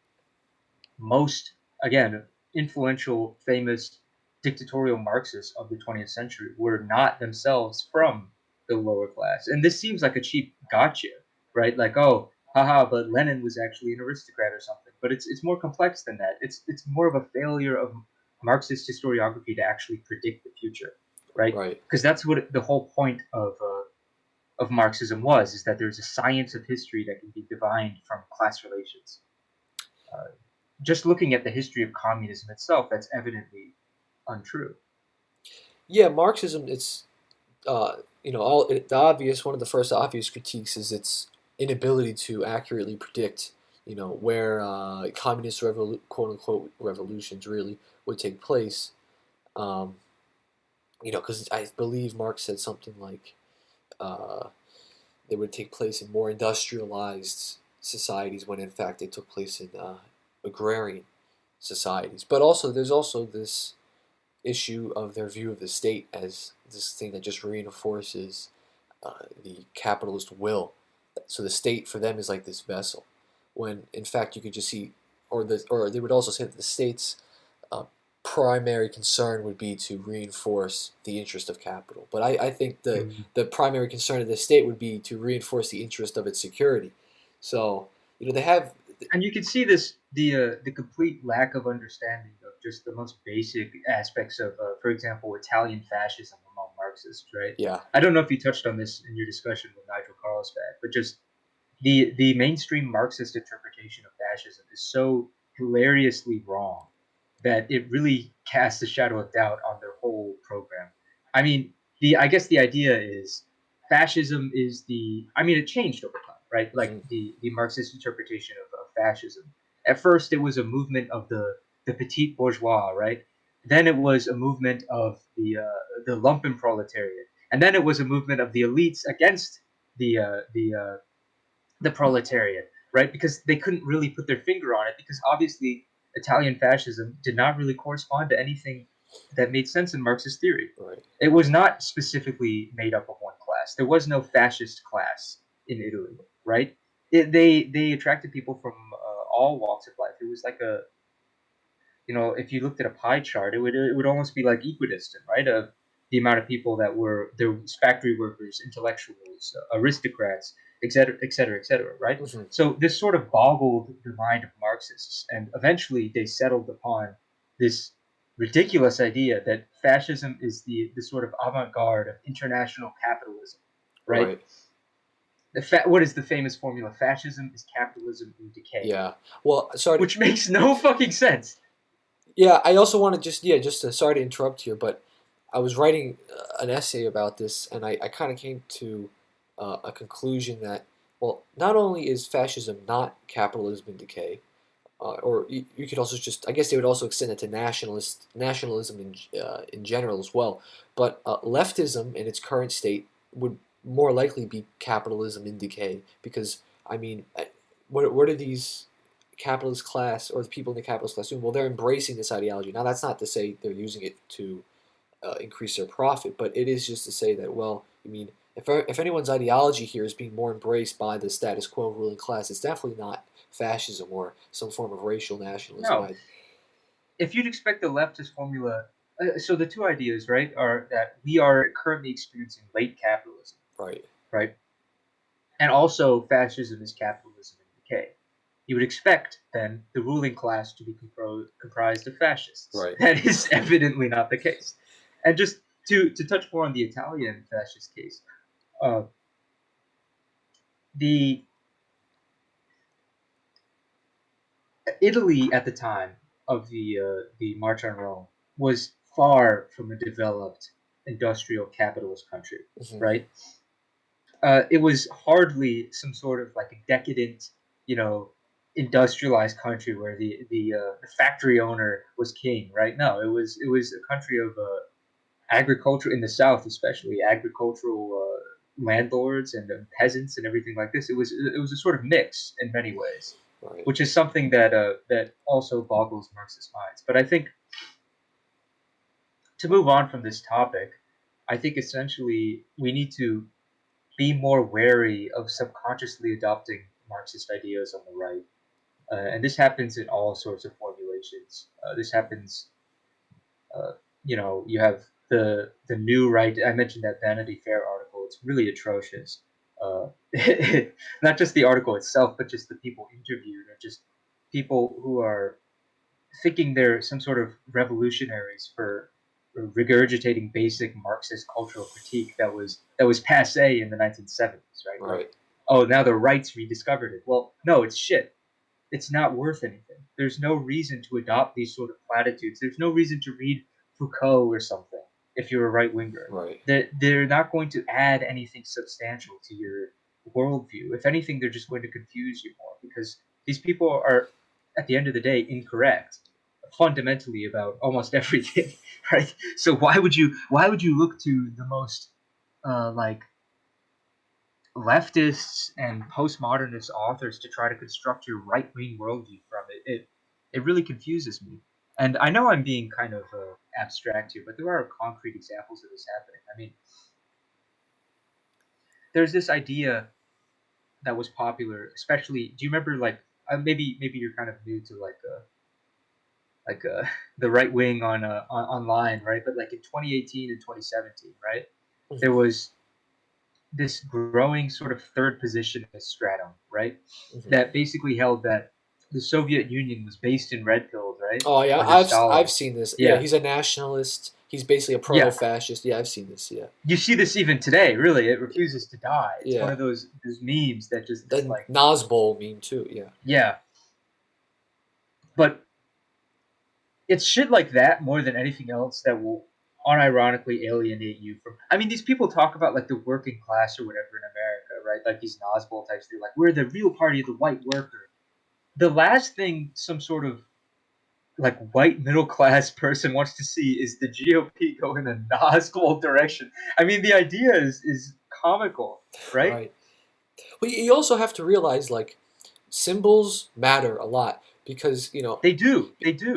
most, again, influential, famous dictatorial Marxists of the 20th century were not themselves from the lower class? And this seems like a cheap gotcha, right? Like, oh, haha, but Lenin was actually an aristocrat or something. But it's more complex than that. It's more of a failure of Marxist historiography to actually predict the future, right? Right. Because that's what the whole point of Marxism was, is that there's a science of history that can be divined from class relations. Uh, just looking at the history of communism itself, that's evidently untrue. Yeah, Marxism. It's the obvious one of the first obvious critiques is its inability to accurately predict where communist quote unquote revolutions really would take place. Um, because I believe Marx said something like uh, they would take place in more industrialized societies when in fact they took place in agrarian societies. But also, there's also this issue of their view of the state as this thing that just reinforces the capitalist will. So the state for them is like this vessel, when in fact you could just see, or they would also say that the state's uh, primary concern would be to reinforce the interest of capital. But I think Mm. the primary concern of the state would be to reinforce the interest of its security. So they have. And you can see this the complete lack of understanding of just the most basic aspects of, for example, Italian fascism among Marxists. Right? Yeah. I don't know if you touched on this in your discussion with Nigel Carlsbad, but just the mainstream Marxist interpretation of fascism is so hilariously wrong that it really casts a shadow of doubt on their whole program. I mean, the I guess the idea is fascism is I mean, it changed over time, right? Like Hmm. the Marxist interpretation of fascism. At first, it was a movement of the petite bourgeois, right? Then it was a movement of the lumpen proletariat, and then it was a movement of the elites against the proletariat, right? Because they couldn't really put their finger on it, because obviously Italian fascism did not really correspond to anything that made sense in Marxist theory. Right. It was not specifically made up of one class. There was no fascist class in Italy, right? They attracted people from all walks of life. It was like a, if you looked at a pie chart, it would almost be like equidistant, right? Of the amount of people that were there was factory workers, intellectuals, aristocrats, et cetera, et cetera, et cetera, right? Hmm. So this sort of boggled the mind of Marxists, and eventually they settled upon this ridiculous idea that fascism is the sort of avant-garde of international capitalism, right? Right. What is the famous formula? Fascism is capitalism in decay, Yeah. Well, sorry. which makes no fucking sense. Yeah, I also want to just to, sorry to interrupt here, but I was writing an essay about this, and I kind of came to a conclusion that, well, not only is fascism not capitalism in decay, or you could also just, I guess they would also extend it to nationalism in general as well, but leftism in its current state would more likely be capitalism in decay, because, I mean, what are these capitalist class or the people in the capitalist class doing? Well, they're embracing this ideology. Now, that's not to say they're using it to increase their profit, but it is just to say that, well, I mean, if anyone's ideology here is being more embraced by the status quo ruling class, it's definitely not fascism or some form of racial nationalism. No, if you'd expect the leftist formula, so the two ideas, right, are that we are currently experiencing late capitalism, Right, right, and also fascism is capitalism in decay. You would expect then the ruling class to be comprised of fascists. right. That is evidently not the case. And just to touch more on the Italian fascist case, uh, the Italy at the time of the March on Rome was far from a developed industrial capitalist country, Hmm. right? It was hardly some sort of like a decadent, you know, industrialized country where the factory owner was king, right? No, it was a country of agriculture in the south, especially agricultural landlords and peasants and everything like this. It was a sort of mix in many ways, Right, which is something that also boggles Marxist minds. But I think to move on from this topic, I think essentially we need to be more wary of subconsciously adopting Marxist ideas on the right. And this happens in all sorts of formulations. This happens, uh, you have the new right. I mentioned that Vanity Fair article. It's really atrocious. Uh, not just the article itself, but just the people interviewed, or just people who are thinking they're some sort of revolutionaries for regurgitating basic Marxist cultural critique that was passe in the 1970s, right? Like, right, oh, now the right's rediscovered it. Well, no, it's shit. It's not worth anything. There's no reason to adopt these sort of platitudes. There's no reason to read Foucault or something if you're a right winger. right, They're not going to add anything substantial to your worldview. If anything, they're just going to confuse you more, because these people are, at the end of the day, incorrect fundamentally about almost everything, right? So why would you look to the most like leftists and postmodernist authors to try to construct your right wing worldview from it? It really confuses me. And I know I'm being kind of abstract here, but there are concrete examples of this happening. I mean, there's this idea that was popular, especially. Do you remember, like, maybe you're kind of new to the right wing online, right? But like in 2018 and 2017, right? There hmm, was this growing sort of third positionist stratum, right? hmm. That basically held that the Soviet Union was based in red pilled, right? Oh yeah, Under I've Stalin. seen this. Yeah, Yeah, he's a nationalist. He's basically a yeah. proto-fascist. Yeah, I've seen this. Yeah, You see this even today. Really, it refuses to die. It's one yeah. of those memes that just is The like, Nazbol meme too. Yeah, yeah. But it's shit like that more than anything else that will unironically alienate you from. I mean, these people talk about like the working class or whatever in America, right? Like these Nazbol types. They're like, we're the real party of the white worker. The last thing some sort of like white middle class person wants to see is the GOP go in a Nazgul direction. I mean, the idea is comical, right? Right. Well, you also have to realize like symbols matter a lot because They do,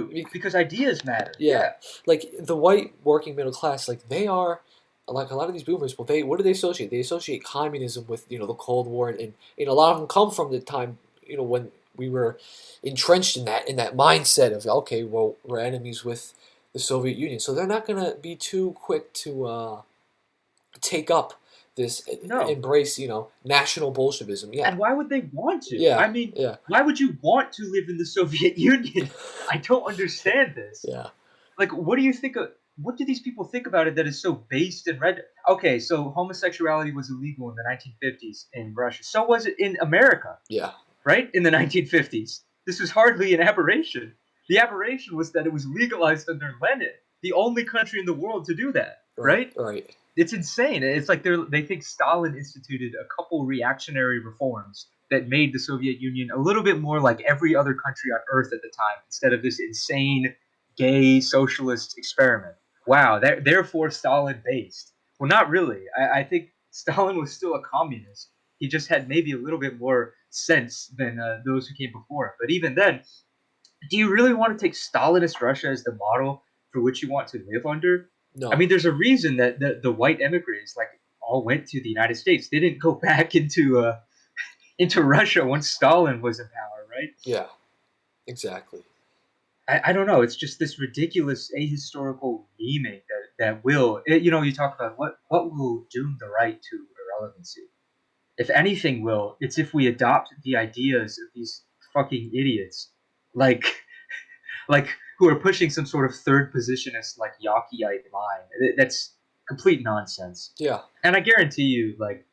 be- because ideas matter. yeah, Yeah, like the white working middle class, like they are like a lot of these boomers. Well, they what do they associate? They associate communism with the Cold War, and a lot of them come from the time when we were entrenched in that mindset of okay, well we're enemies with the Soviet Union, so they're not gonna be too quick to take up this no. embrace national Bolshevism. Yeah, And why would they want to? yeah, I mean, yeah, why would you want to live in the Soviet Union? I don't understand this. yeah, Like, what do you think of? What do these people think about it that is so based and red? Okay, so homosexuality was illegal in the 1950s in Russia. So was it in America, yeah. right? In the 1950s. This was hardly an aberration. The aberration was that it was legalized under Lenin, the only country in the world to do that, Right, right? right. It's insane. It's like they think Stalin instituted a couple reactionary reforms that made the Soviet Union a little bit more like every other country on Earth at the time, instead of this insane gay socialist experiment. Wow, therefore Stalin based. Well, not really. I think Stalin was still a communist. He just had maybe a little bit more sense than those who came before him. But even then, do you really want to take Stalinist Russia as the model for which you want to live under? I No, mean, there's a reason that the white immigrants like all went to the United States. They didn't go back into Russia once Stalin was in power, right? yeah, exactly. I don't know. It's just this ridiculous ahistorical memeing that will you talk about what will doom the right to irrelevancy. If anything will, it's if we adopt the ideas of these fucking idiots, like like who are pushing some sort of third positionist like Yakiite line. That's complete nonsense. Yeah, And I guarantee you, like,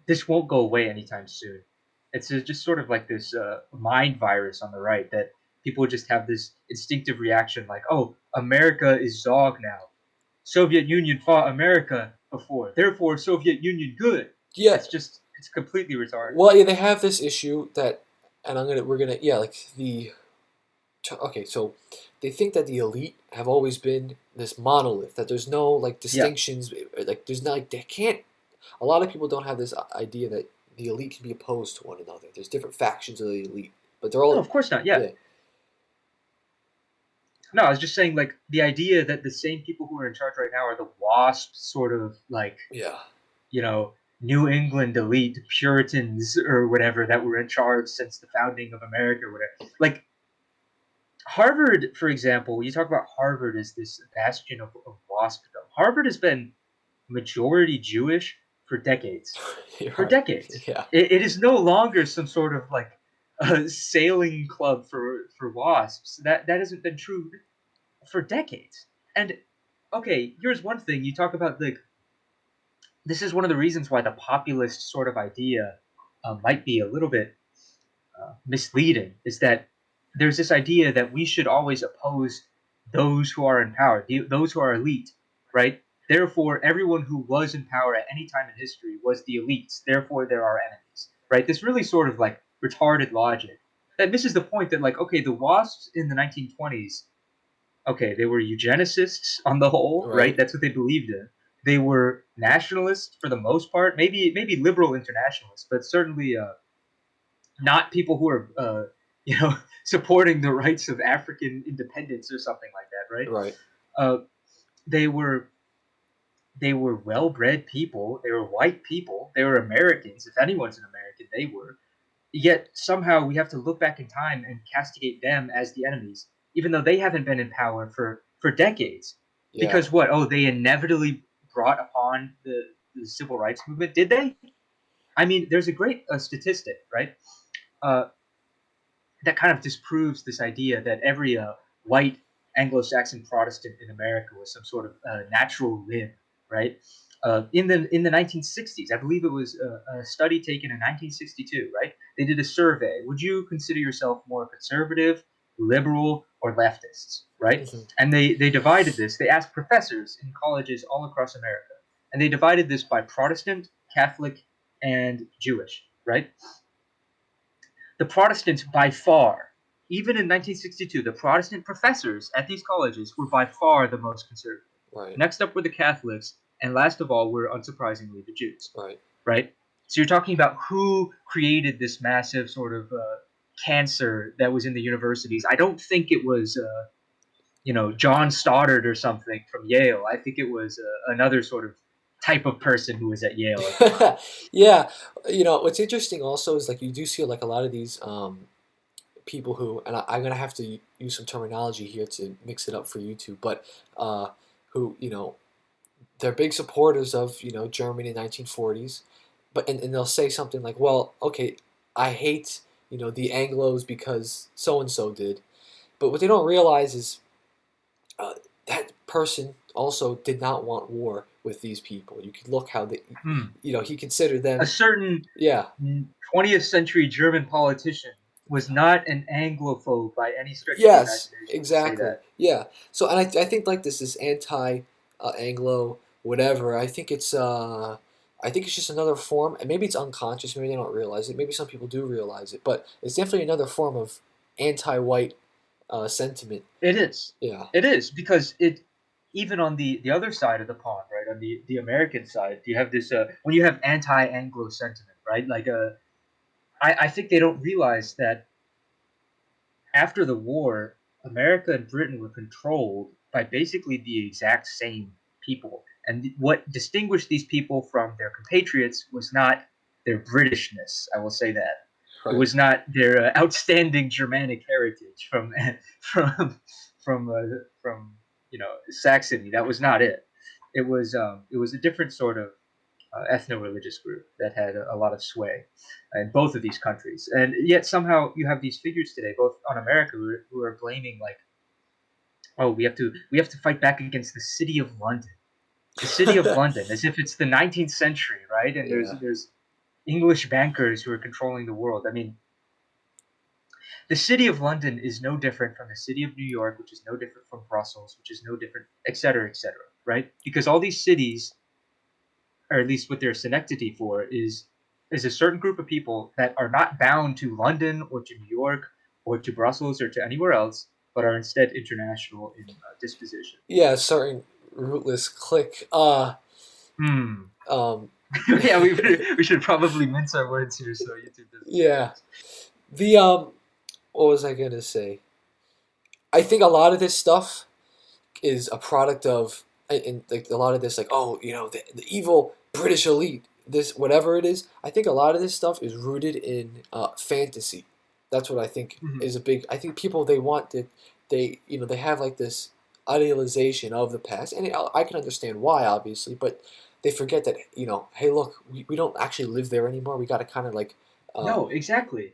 this won't go away anytime soon. It's just sort of like this mind virus on the right that people just have this instinctive reaction, like, "Oh, America is Zog now. Soviet Union fought America before, therefore Soviet Union good." yeah. It's completely retarded. Well, yeah, they have this issue that, and we're gonna, yeah, like okay, so they think that the elite have always been this monolith, that there's no like Yeah. distinctions, like there's not, like they can't. A lot of people don't have this idea that the elite can be opposed to one another. There's different factions of the elite, but they're No, all, of course not. Yeah. yeah, No, I was just saying, like, the idea that the same people who are in charge right now are the WASP sort of like, yeah, you know, New England elite Puritans or whatever that were in charge since the founding of America or whatever. Like, Harvard, for example, you talk about Harvard as this bastion of WASPdom. Harvard has been majority Jewish for decades. you're For right, decades. yeah, It is no longer some sort of like a sailing club for WASPs. That hasn't been true for decades. And okay, here's one thing you talk about. Like, this is one of the reasons why the populist sort of idea might be a little bit misleading. Is that there's this idea that we should always oppose those who are in power, those who are elite, right? Therefore, everyone who was in power at any time in history was the elites. Therefore, there are enemies, right? This really sort of like retarded logic that misses the point that, like, okay, the WASPs in the 1920s, okay, they were eugenicists on the whole, right? right, That's what they believed in. They were nationalists for the most part, maybe liberal internationalists, but certainly not people who are supporting the rights of African independence or something like that, right? right, Uh, they were well bred people. They were white people. They were Americans. If anyone's an American, they were. Yet somehow we have to look back in time and castigate them as the enemies, even though they haven't been in power for decades. yeah, Because what? Oh, they inevitably brought upon the civil rights movement. Did they? I mean, there's a great statistic, right? Uh, that kind of disproves this idea that every white Anglo-Saxon Protestant in America was some sort of natural limb, right? In the 1960s, I believe it was a study taken in 1962, right? They did a survey. Would you consider yourself more conservative, liberal, or leftists, right? hmm, And they divided this. They asked professors in colleges all across America, and they divided this by Protestant, Catholic, and Jewish, right? The Protestants by far. even in 1962, the Protestant professors at these colleges were by far the most conservative. Right. Next up were the Catholics, and last of all were, unsurprisingly, the Jews. Right. Right? So you're talking about who created this massive sort of cancer that was in the universities. I don't think it was, John Stoddard or something from Yale. I think it was another sort of type of person who was at Yale at the time. Yeah, what's interesting also is like you do see like a lot of these people who, and I'm gonna have to use some terminology here to mix it up for you two, but who they're big supporters of Germany in 1940s, but and they'll say something like, well, okay, I hate the Anglos because so and so did, but what they don't realize is uh, that person also did not want war with these people. You could look how they, Hmm. he considered A them. certain Yeah. 20th century German politician was not an Anglophobe by any stretch of the Yes. imagination. We'll say Exactly. that. Yeah. So, and I think like this anti Anglo whatever. I think it's just another form, and maybe it's unconscious. Maybe they don't realize it. Maybe some people do realize it, but it's definitely another form of anti-white sentiment. It is. Yeah. It is because it even on the other side of the pond, right? On the American side, you have this when you have anti-Anglo sentiment, right? Like I think they don't realize that after the war, America and Britain were controlled by basically the exact same people. And what distinguished these people from their compatriots was not their Britishness, I will say that. It Right. was not their outstanding Germanic heritage from from from Saxony. That was not it. It was a different sort of ethno-religious group that had a lot of sway in both of these countries. And yet somehow you have these figures today, both on America, who are blaming like, oh, we have to fight back against the city of London, the city of London, as if it's the 19th century, right? And there's Yeah. there's English bankers who are controlling the world. I mean, the city of London is no different from the city of New York, which is no different from Brussels, which is no different, et cetera, right? Because all these cities, or at least what they're synecdoche for, is a certain group of people that are not bound to London or to New York or to Brussels or to anywhere else, but are instead international in disposition. Yeah, a certain rootless clique. Hmm. Um, Yeah, we should probably mince our words here so YouTube doesn't strike yeah. us. The what was I gonna say? I think a lot of this stuff is a product of, and like a lot of this, like, oh, the evil British elite, this whatever it is. I think a lot of this stuff is rooted in fantasy. That's what I think Mhm. is a big. I think people, they want that, they have like this idealization of the past, and I can understand why, obviously, but they forget that, hey, look, we don't actually live there anymore. We got to kind of like, uh, No, exactly.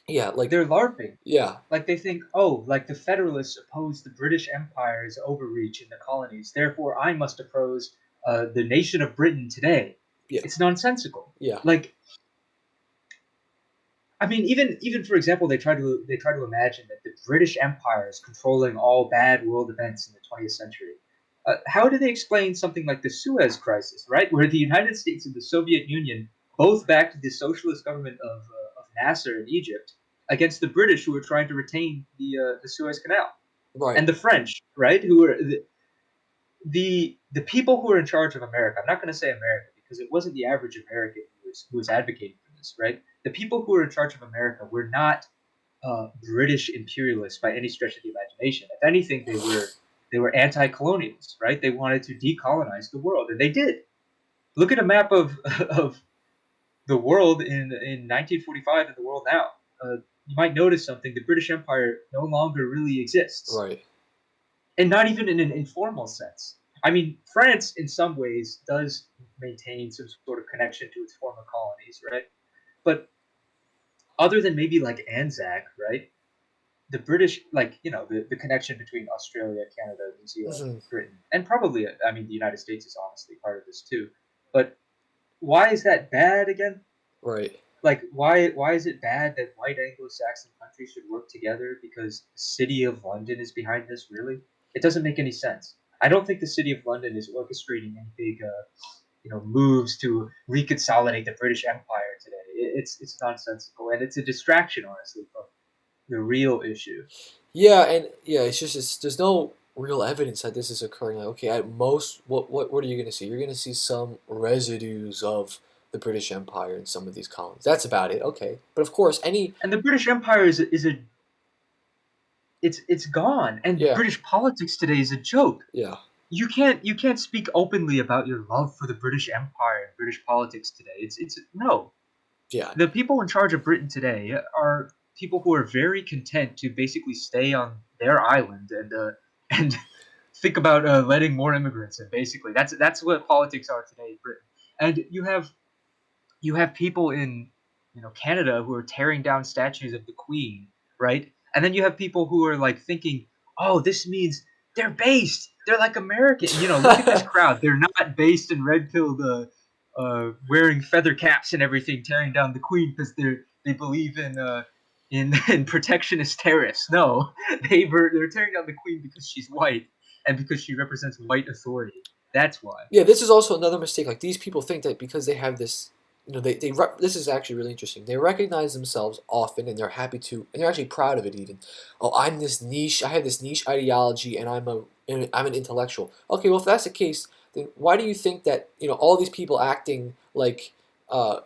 yeah, like, They're LARPing. yeah, Like they think, oh, like the Federalists opposed the British Empire's overreach in the colonies, therefore I must oppose the nation of Britain today. yeah, It's nonsensical. yeah, Like, I mean, even for example, they try to imagine that the British Empire is controlling all bad world events in the 20th century. How do they explain something like the Suez Crisis, right, where the United States and the Soviet Union both backed the socialist government of Nasser in Egypt against the British, who were trying to retain the Suez Canal, right, and the French, right, who were the people who were in charge of America. I'm not going to say America because it wasn't the average American who was advocating for this, right? The people who were in charge of America were not British imperialists by any stretch of the imagination. If anything, they were anti-colonials, right? They wanted to decolonize the world, and they did. Look at a map of of the world in 1945 and the world now. You might notice something: the British Empire no longer really exists, right. and not even in an informal sense. I mean, France, in some ways, does maintain some sort of connection to its former colonies, right? But other than maybe like Anzac, right? The British, like, the connection between Australia, Canada, New Zealand, Hmm. Britain, and probably, I mean, the United States is honestly part of this too. But why is that bad again? Right. Like, why is it bad that white Anglo-Saxon countries should work together because the city of London is behind this? Really, it doesn't make any sense. I don't think the city of London is orchestrating any big, moves to reconsolidate the British Empire today. It's nonsensical, and it's a distraction, honestly, the real issue. Yeah, and yeah, there's no real evidence that this is occurring. Like, okay, at most, what are you going to see? You're going to see some residues of the British Empire in some of these colonies. That's about it. Okay, but of course, any And the British Empire is a it's gone. And yeah, British politics today is a joke. yeah, You can't speak openly about your love for the British Empire and British politics today. It's no. yeah, The people in charge of Britain today are people who are very content to basically stay on their island and think about letting more immigrants in. Basically, that's what politics are today in Britain. And you have people in Canada who are tearing down statues of the Queen, right? And then you have people who are like thinking, oh, this means they're based. They're like American. Look at this crowd. They're not based in red pilled, wearing feather caps and everything, tearing down the Queen because they believe in protectionist tariffs. No, they're tearing down the Queen because she's white and because she represents white authority. That's why. yeah. This is also another mistake. Like these people think that because they have this, this is actually really interesting. They recognize themselves often, and they're happy to, and they're actually proud of it. Even, oh, I'm this niche. I have this niche ideology, and I'm an intellectual. Okay, well, if that's the case, then why do you think that all these people acting like uh,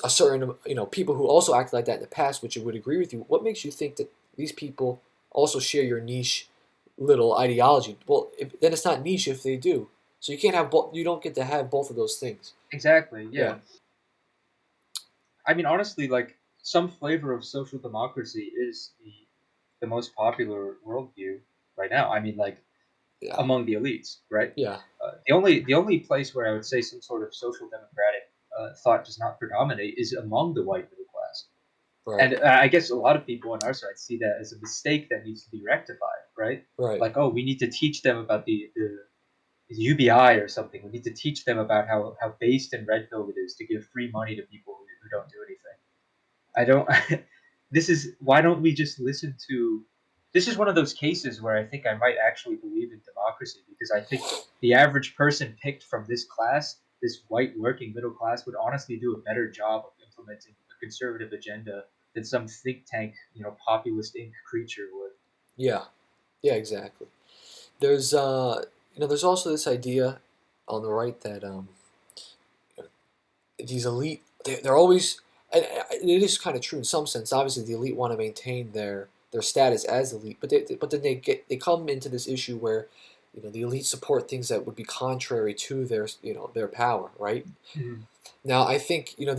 a certain people who also acted like that in the past, which would agree with you? What makes you think that these people also share your niche little ideology? Well, then it's not niche if they do. So you can't have both. You don't get to have both of those things. Exactly. Yeah, Yeah. I mean, honestly, like some flavor of social democracy is the most popular worldview right now. I mean, like yeah, among the elites, right? yeah. The only place where I would say some sort of social democratic thought does not predominate is among the white middle class. Right, And I guess a lot of people on our side see that as a mistake that needs to be rectified, right? right. Like, oh, we need to teach them about the UBI or something. We need to teach them about how based and red pilled it is to give free money to people who don't do anything. I don't. This is why don't we just listen to? This is one of those cases where I think I might actually believe in democracy because I think the average person picked from this class, this white working middle class, would honestly do a better job of implementing a conservative agenda than some think tank, populist ink creature would. Yeah, yeah, exactly. There's there's also this idea on the right that these elite they're always and it is kind of true in some sense. Obviously, the elite want to maintain their status as elite, but then they come into this issue where the elite support things that would be contrary to their power, right? Mhm. Now, I think Yeah,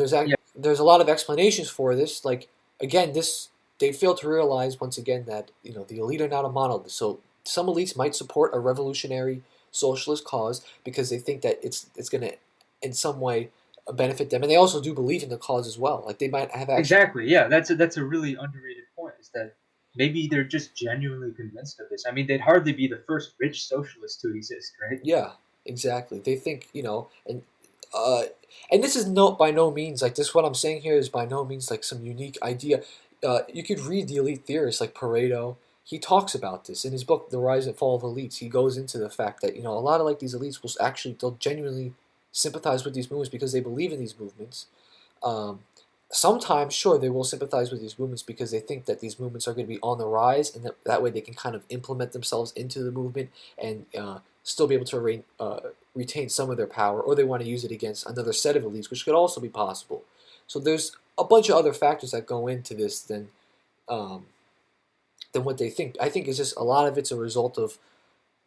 there's a lot of explanations for this. Like again, this they fail to realize once again that the elite are not a monolith. So some elites might support a revolutionary socialist cause because they think that it's going to in some way benefit them, and they also do believe in the cause as well. Like they might have actually, exactly. Yeah, that's a really underrated point. Is that maybe they're just genuinely convinced of this. I mean, they'd hardly be the first rich socialist to exist, right? yeah, exactly. They think uh, and this is no by no means like this. What I'm saying here is by no means like some unique idea. You could read the elite theorists like Pareto. He talks about this in his book, The Rise and Fall of Elites. He goes into the fact that a lot of like these elites will actually they'll genuinely sympathize with these movements because they believe in these movements. Um, Sometimes, sure, they will sympathize with these movements because they think that these movements are going to be on the rise, and that way they can kind of implement themselves into the movement and still be able to retain some of their power, or they want to use it against another set of elites, which could also be possible. So there's a bunch of other factors that go into this um, than what they think. I think it's just a lot of it's a result of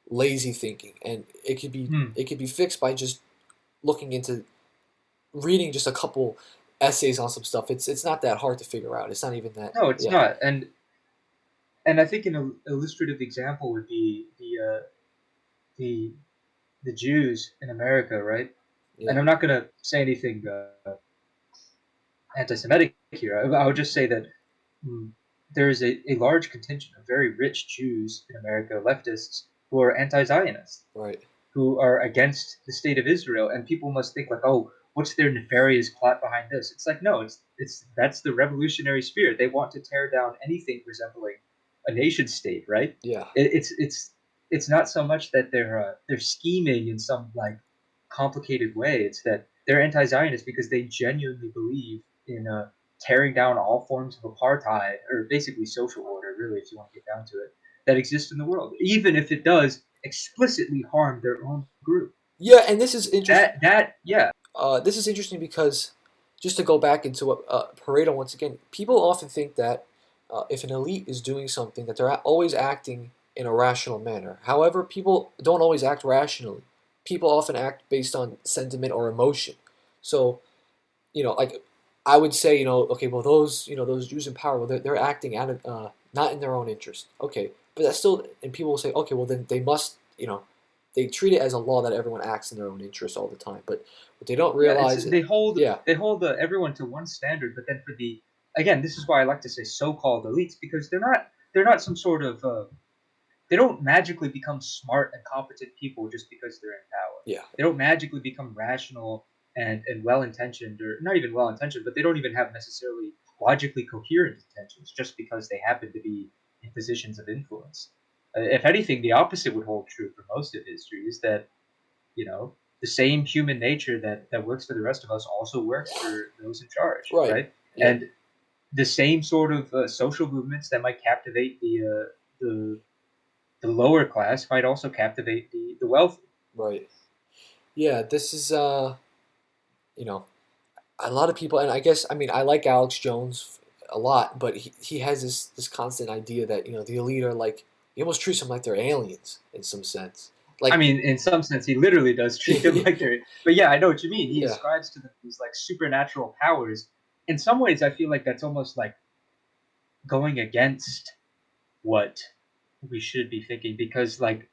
lazy thinking, and Hmm. it could be fixed by just looking into reading just a couple essays on some stuff. It's not that hard to figure out. It's not even that. No, it's Yeah, not. And I think an illustrative example would be the the Jews in America, right? And yeah, I'm not going to say anything anti-Semitic here. I would just say that mm, there is a large contingent of very rich Jews in America, leftists, who are anti-Zionist, right. who are against the state of Israel, and people must think like, oh, what's their nefarious plot behind this? It's like, no, it's that's the revolutionary spirit. They want to tear down anything resembling a nation state, right? Yeah, It's not so much that they're scheming in some like complicated way. It's that they're anti-Zionist because they genuinely believe in tearing down all forms of apartheid, or basically social order, really, if you want to get down to it, that exists in the world, even if it does explicitly harm their own group. Yeah, and this is interesting. Yeah. This is interesting because just to go back into what Pareto once again, people often think that if an elite is doing something, that they're always acting in a rational manner. However, people don't always act rationally. People often act based on sentiment or emotion. So, like I would say, okay, well, those Jews in power, well, they're acting out of not in their own interest. Okay, but that's still, and people will say, okay, well, then they must, they treat it as a law that everyone acts in their own interest all the time. But what they don't Yeah, it's realize it, yeah, they hold everyone to one standard, but then for the again, this is why I like to say so-called elites, because they're not some sort of they don't magically become smart and competent people just because they're in power. yeah, They don't magically become rational and well-intentioned, or not even well-intentioned, but they don't even have necessarily logically coherent intentions just because they happen to be in positions of influence. If anything, the opposite would hold true for most of history, is that the same human nature that works for the rest of us also works for those in charge, right, right? yeah, And the same sort of social movements that might captivate the the lower class might also captivate the wealthy. right, yeah. This is you know, a lot of people, and I guess I mean I like Alex Jones a lot, but he has this constant idea that the elite are like he almost treats them like they're aliens in some sense. I Like, mean, in some sense, he literally does treat them yeah, like they're. But yeah, I know what you mean. He yeah, ascribes to them these like supernatural powers. In some ways, I feel like that's almost like going against what we should be thinking, because like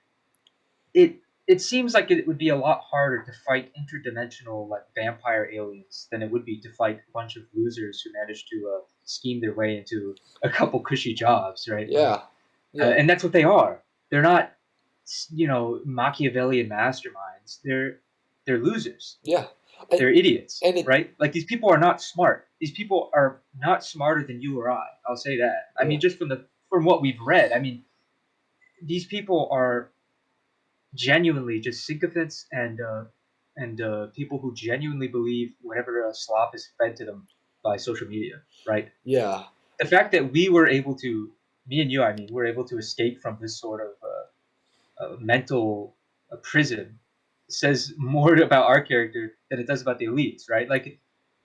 it seems like it would be a lot harder to fight interdimensional like vampire aliens than it would be to fight a bunch of losers who manage to scheme their way into a couple cushy jobs, right? Like, yeah, and that's what they are. They're not, Machiavellian masterminds. They're losers. yeah, and, They're idiots, and it right? Like these people are not smart. These people are not smarter than you or I. I'll say that. I yeah, mean, just from what we've read, I mean, these people are genuinely just sycophants and people who genuinely believe whatever slop is fed to them by social media, right? yeah, The fact that we were able to, me and you, I mean, were able to escape from this sort of mental prison says more about our character than it does about the elites, right? Like,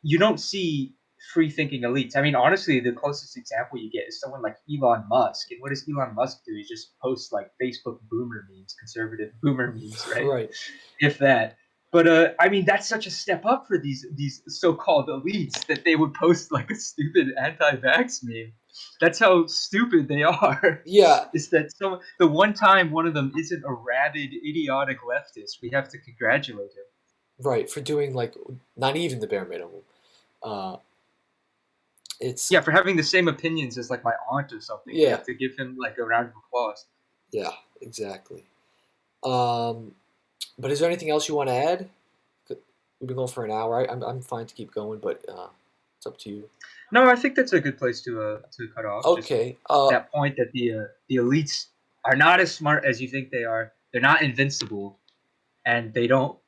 you don't see free thinking elites. I mean, honestly, the closest example you get is someone like Elon Musk. And what does Elon Musk do? He just posts like Facebook boomer memes, conservative boomer memes, right? right. If that. But I mean, that's such a step up for these so-called elites that they would post like a stupid anti-vax meme. That's how stupid they are. Yeah, Is that the one time one of them isn't a rabid, idiotic leftist, we have to congratulate him. right. For doing like not even the bare minimum. Uh, it's Yeah, for having the same opinions as like my aunt or something, we yeah, have to give him like a round of applause. yeah, exactly. Um, but is there anything else you want to add? We've been going for an hour. I'm fine to keep going, but it's up to you. No, I think that's a good place to cut off. Just Okay. that point that the elites are not as smart as you think they are. They're not invincible, and they don't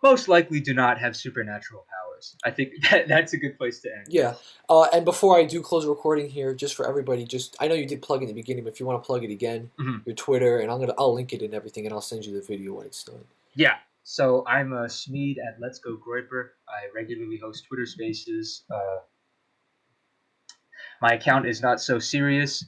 most likely do not have supernatural powers. I think that's a good place to end. Yeah. And before I do close the recording here, just for everybody, just I know you did plug in the beginning, but if you want to plug it again, Mhm. your Twitter, and I'll link it and everything, and I'll send you the video when it's done. Yeah. So I'm a Smeed at Let's Go Groiper. I regularly host Twitter Spaces. My account is not so serious.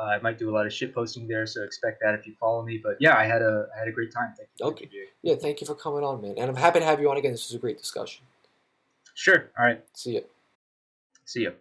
I might do a lot of shit posting there, so expect that if you follow me. But yeah, I had a great time. Thank Okay. you, Jay. Yeah. Thank you for coming on, man, and I'm happy to have you on again. This was a great discussion. Sure. All right. See ya. See you.